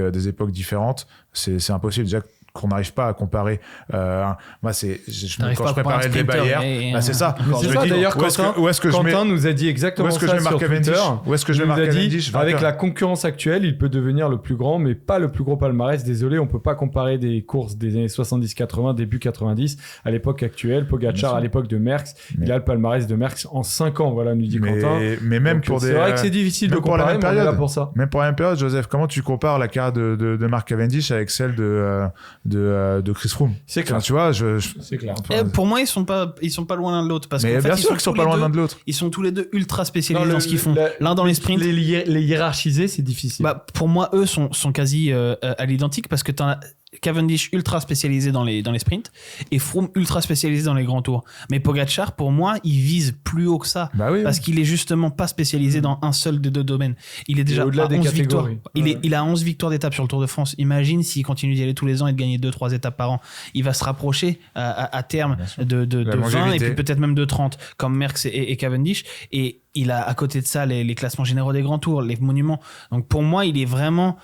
différentes, c'est impossible. Déjà qu'on n'arrive pas à comparer. Moi, quand je préparais le débat hier, c'est ça. C'est ça, d'ailleurs, Quentin nous a dit exactement ça sur Twitter. Où est-ce que je mets Mark Cavendish ? Avec la concurrence actuelle, il peut devenir le plus grand, mais pas le plus gros palmarès. Désolé, on peut pas comparer des courses des années 70-80, début 90, à l'époque actuelle. Pogacar, à l'époque de Merckx, il a le palmarès de Merckx en 5 ans, voilà, nous dit Quentin. Mais même donc, pour c'est vrai que c'est difficile de comparer, mais on est là pour ça. Même pour la même période, Joseph, comment tu compares la carrière de Mark Cavendish avec celle de Chris Froome? C'est clair. Tu vois, c'est clair. Pour moi, ils sont pas loin l'un de l'autre, parce mais bien sûr qu'ils sont pas loin l'un de l'autre. Ils sont tous les deux ultra spécialisés dans ce qu'ils font. L'un dans les sprints. Les hiérarchiser, c'est difficile. Pour moi, eux sont quasi à l'identique, parce que t'en as Cavendish ultra spécialisé dans les sprints et Froome ultra spécialisé dans les grands tours. Mais Pogacar, pour moi, il vise plus haut que ça, parce qu'il est justement pas spécialisé dans un seul des deux domaines. Il est déjà au-delà à des 11 victoires. Il a 11 victoires d'étape sur le Tour de France. Imagine s'il continue d'y aller tous les ans et de gagner 2-3 étapes par an. Il va se rapprocher à terme de 20 et puis peut-être même de 30, comme Merckx et Cavendish. Et il a à côté de ça les classements généraux des grands tours, les monuments. Donc pour moi, il est vraiment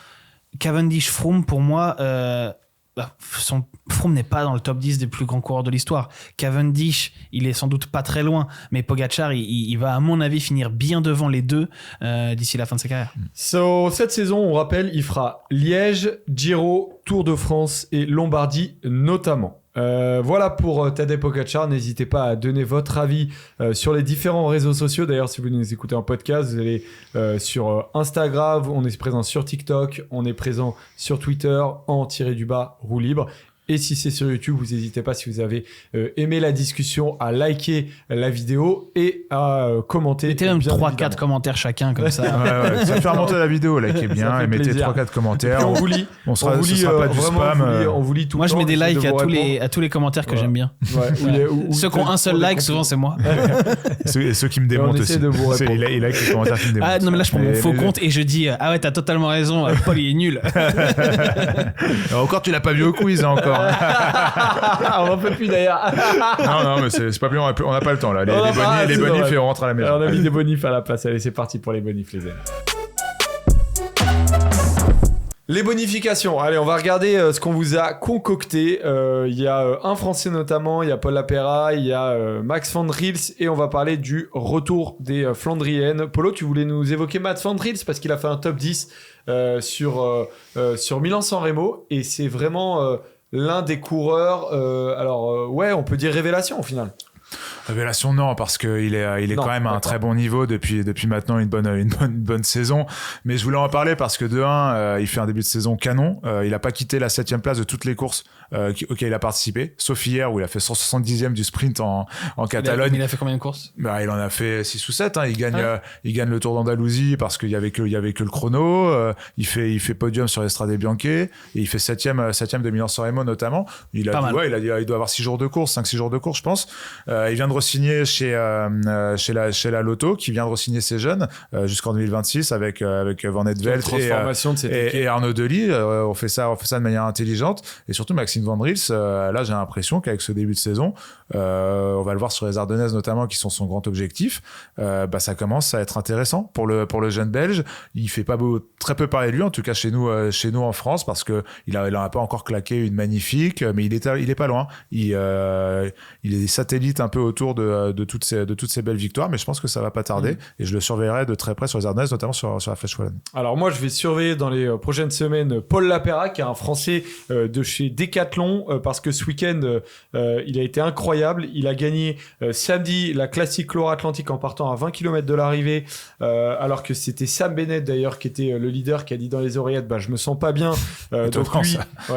Cavendish, Froome. Pour moi, Froome n'est pas dans le top 10 des plus grands coureurs de l'histoire. Cavendish, il est sans doute pas très loin, mais Pogacar, il va à mon avis finir bien devant les deux d'ici la fin de sa carrière. Cette saison, on rappelle, il fera Liège, Giro, Tour de France et Lombardie notamment. Voilà pour Tadej Pogacar. N'hésitez pas à donner votre avis sur les différents réseaux sociaux. D'ailleurs, si vous nous écoutez en podcast, vous allez sur Instagram, on est présent sur TikTok, on est présent sur Twitter _roue libre. Et si c'est sur YouTube, vous n'hésitez pas, si vous avez aimé la discussion, à liker la vidéo et à commenter. Mettez même 3-4 commentaires chacun, comme ça. Ça fait remonter la vidéo, likez bien et mettez 3-4 commentaires. On vous lit. Ce sera pas du spam. On vous lit tout le temps. Moi, je mets des likes à tous les commentaires que j'aime bien. Ceux qui ont un seul like, souvent, c'est moi. Ceux qui me démontent aussi. Il like les commentaires qui me démontent. Ah non, mais là, je prends mon faux compte et je dis ah ouais, t'as totalement raison, Paul, il est nul. Encore, tu l'as pas vu au quiz, encore. On n'en peut plus d'ailleurs. non, mais c'est pas plus, on n'a pas le temps là. Les bonifs et on rentre à la maison. Alors, on a mis des bonifs à la place. Allez, c'est parti pour les bonifs, les amis. Les bonifications. Allez, on va regarder ce qu'on vous a concocté. Il y a un Français notamment, il y a Paul Lapera, il y a Max van Riels et on va parler du retour des Flandriennes. Polo, tu voulais nous évoquer Max van Riels parce qu'il a fait un top 10 sur Milan-San Remo et c'est vraiment l'un des coureurs, on peut dire révélation au final. Révélation, non, parce qu'il est quand même à un très bon niveau depuis maintenant une bonne saison. Mais je voulais en parler parce que de 1, il fait un début de saison canon. Il a pas quitté la 7e place de toutes les courses auxquelles il a participé, sauf hier où il a fait 170e du sprint en Catalogne. Il a fait combien de courses? Il en a fait 6 ou 7. Il gagne le Tour d'Andalousie parce qu'il y avait que le chrono. Il fait podium sur l'Estrade Bianche et il fait 7e de Milan-San Remo notamment. Il doit avoir 6 jours de course, 5-6 jours de course, je pense. Il vient de re-signer chez la Lotto, qui vient de re-signer ses jeunes jusqu'en 2026 avec Van Edveld et Arnaud Delis. On fait ça de manière intelligente, et surtout Maxime Van Rils. Là, j'ai l'impression qu'avec ce début de saison, on va le voir sur les Ardennaises notamment, qui sont son grand objectif. Ça commence à être intéressant pour le jeune Belge. Il fait très peu parler de lui, en tout cas chez nous en France, parce que il a pas encore claqué une magnifique, mais il est pas loin. Il est satellite un peu autour de toutes ces belles victoires, mais je pense que ça va pas tarder, et je le surveillerai de très près sur les Ardennaises, notamment sur la Flèche Wallonne. Alors moi, je vais surveiller dans les prochaines semaines Paul Lapera, qui est un Français de chez Decathlon, parce que ce week-end, il a été incroyable. Il a gagné samedi la Classique Loire-Atlantique en partant à 20 km de l'arrivée, alors que c'était Sam Bennett d'ailleurs qui était le leader, qui a dit dans les oreillettes, je me sens pas bien.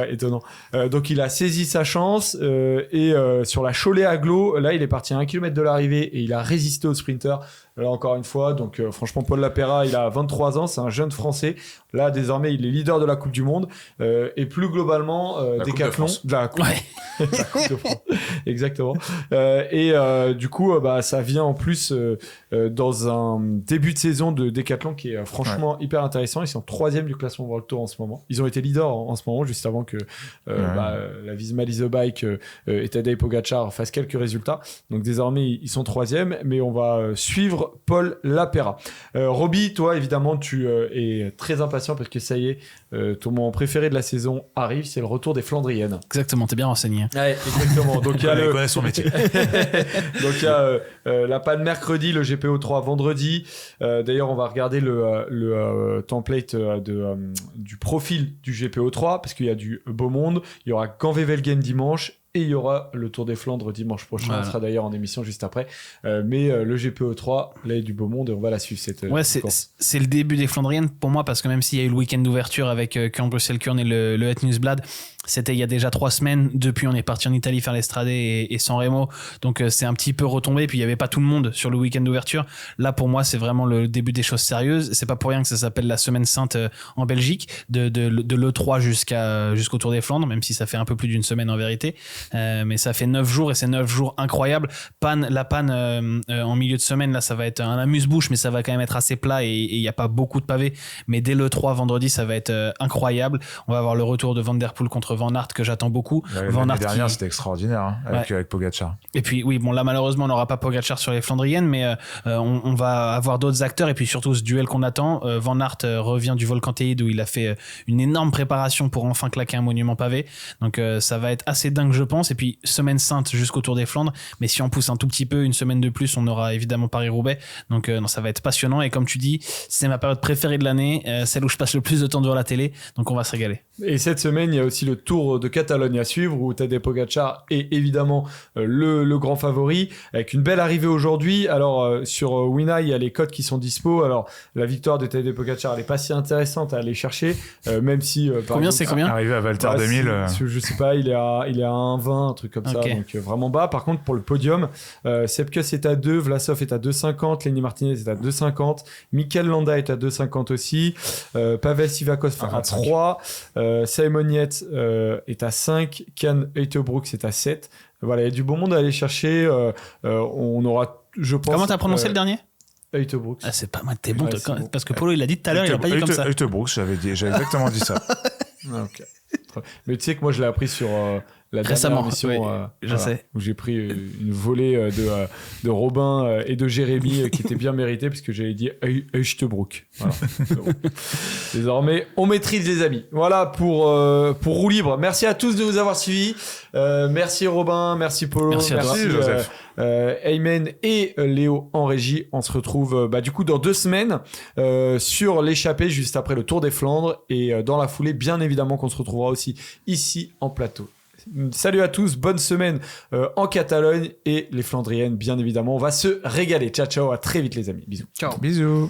Étonnant. Donc il a saisi sa chance, et sur la Cholet-Aglo, là il est parti à 1 km de l'arrivée et il a résisté au sprinter. Là encore une fois, donc franchement Paul Lapera, il a 23 ans, c'est un jeune Français. Là désormais il est leader de la Coupe du Monde, et plus globalement Decathlon de la Coupe de France. Exactement. Du coup ça vient en plus dans un début de saison de Decathlon qui est franchement hyper intéressant. Ils sont 3e du classement World Tour en ce moment. Ils ont été leaders en ce moment, juste avant que la Visma Lease Bike et Tadej Pogačar fassent quelques résultats. Donc désormais ils sont 3e, mais on va suivre Paul Lapera. Roby, toi évidemment tu es très impatient parce que ça y est, ton moment préféré de la saison arrive, c'est le retour des Flandriennes. Exactement, t'es bien renseigné. Ouais, exactement. Donc il y a il connaît son métier. Donc il y a la panne mercredi, le GPO3 vendredi. D'ailleurs on va regarder le template du profil du GPO3, parce qu'il y a du beau monde. Il y aura Gand-Wevelgem dimanche, et il y aura le Tour des Flandres dimanche prochain. Voilà. On sera d'ailleurs en émission juste après. Mais le GPO3, là, il y a du beau monde et on va la suivre. C'est le début des Flandriennes pour moi, parce que même s'il y a eu le week-end d'ouverture avec Kurn-Bruxelles-Kurn et le Het Nieuwsblad, c'était il y a déjà 3 semaines. Depuis, on est parti en Italie faire l'Estrade et San Remo. Donc, c'est un petit peu retombé. Puis, il n'y avait pas tout le monde sur le week-end d'ouverture. Là, pour moi, c'est vraiment le début des choses sérieuses. C'est pas pour rien que ça s'appelle la Semaine Sainte en Belgique, de l'E3 jusqu'au Tour des Flandres, même si ça fait un peu plus d'une semaine en vérité. Mais ça fait 9 jours et c'est 9 jours incroyables. La panne en milieu de semaine, là, ça va être un amuse-bouche, mais ça va quand même être assez plat et il n'y a pas beaucoup de pavés. Mais dès l'E3 vendredi, ça va être incroyable. On va avoir le retour de Van Der Poel contre Van Aert, que j'attends beaucoup. L'année dernière, c'était extraordinaire avec Pogačar. Et puis, oui, bon, là, malheureusement, on n'aura pas Pogačar sur les Flandriennes, mais on va avoir d'autres acteurs. Et puis surtout, ce duel qu'on attend. Van Aert revient du Volcan Teide, où il a fait une énorme préparation pour enfin claquer un monument pavé. Donc, ça va être assez dingue, je pense. Et puis, semaine sainte jusqu'au Tour des Flandres. Mais si on pousse un tout petit peu, une semaine de plus, on aura évidemment Paris-Roubaix. Donc, non, ça va être passionnant. Et comme tu dis, c'est ma période préférée de l'année, celle où je passe le plus de temps devant la télé. Donc, on va se régaler. Et cette semaine, il y a aussi le Tour de Catalogne à suivre, où Tadej Pogačar est évidemment le grand favori, avec une belle arrivée aujourd'hui. Alors, sur Wina, il y a les cotes qui sont dispo. Alors, la victoire de Tadej Pogačar, elle n'est pas si intéressante à aller chercher, même si... combien c'est combien? Arrivé à Valter 2000. Je sais pas, il est à 1,20, un truc comme ça, donc vraiment bas. Par contre, pour le podium, Sepkus est à 2, Vlasov est à 2,50, Lenny Martinez est à 2,50, Mikel Landa est à 2,50 aussi, Pavel Sivakov à 3, Simon Yates est à 5, Jan Uijtdebroeks est à 7. Voilà, il y a du bon monde à aller chercher. On aura, je pense... Comment t'as prononcé le dernier? Uijtdebroeks. Ah, c'est pas mal, t'es bon, parce que Polo il l'a dit tout à l'heure, il a pas dit comme ça. Uijtdebroeks, j'avais exactement dit ça. Okay. Mais tu sais que moi je l'ai appris sur la dernière émission, je sais, où j'ai pris une volée de Robin et de Jérémy qui était bien méritée, puisque j'avais dit Uijtdebroeks. Voilà. Désormais on maîtrise, les amis. Voilà pour Roue Libre. Merci à tous de nous avoir suivis. Merci Robin, merci Polo, merci Joseph, Aymen et Léo en régie. On se retrouve du coup dans 2 semaines sur l'échappée, juste après le Tour des Flandres, et dans la foulée bien évidemment qu'on se retrouvera aussi ici en plateau. Salut à tous, bonne semaine en Catalogne, et les Flandriennes bien évidemment, on va se régaler. Ciao, à très vite les amis, bisous. Ciao. Bisous.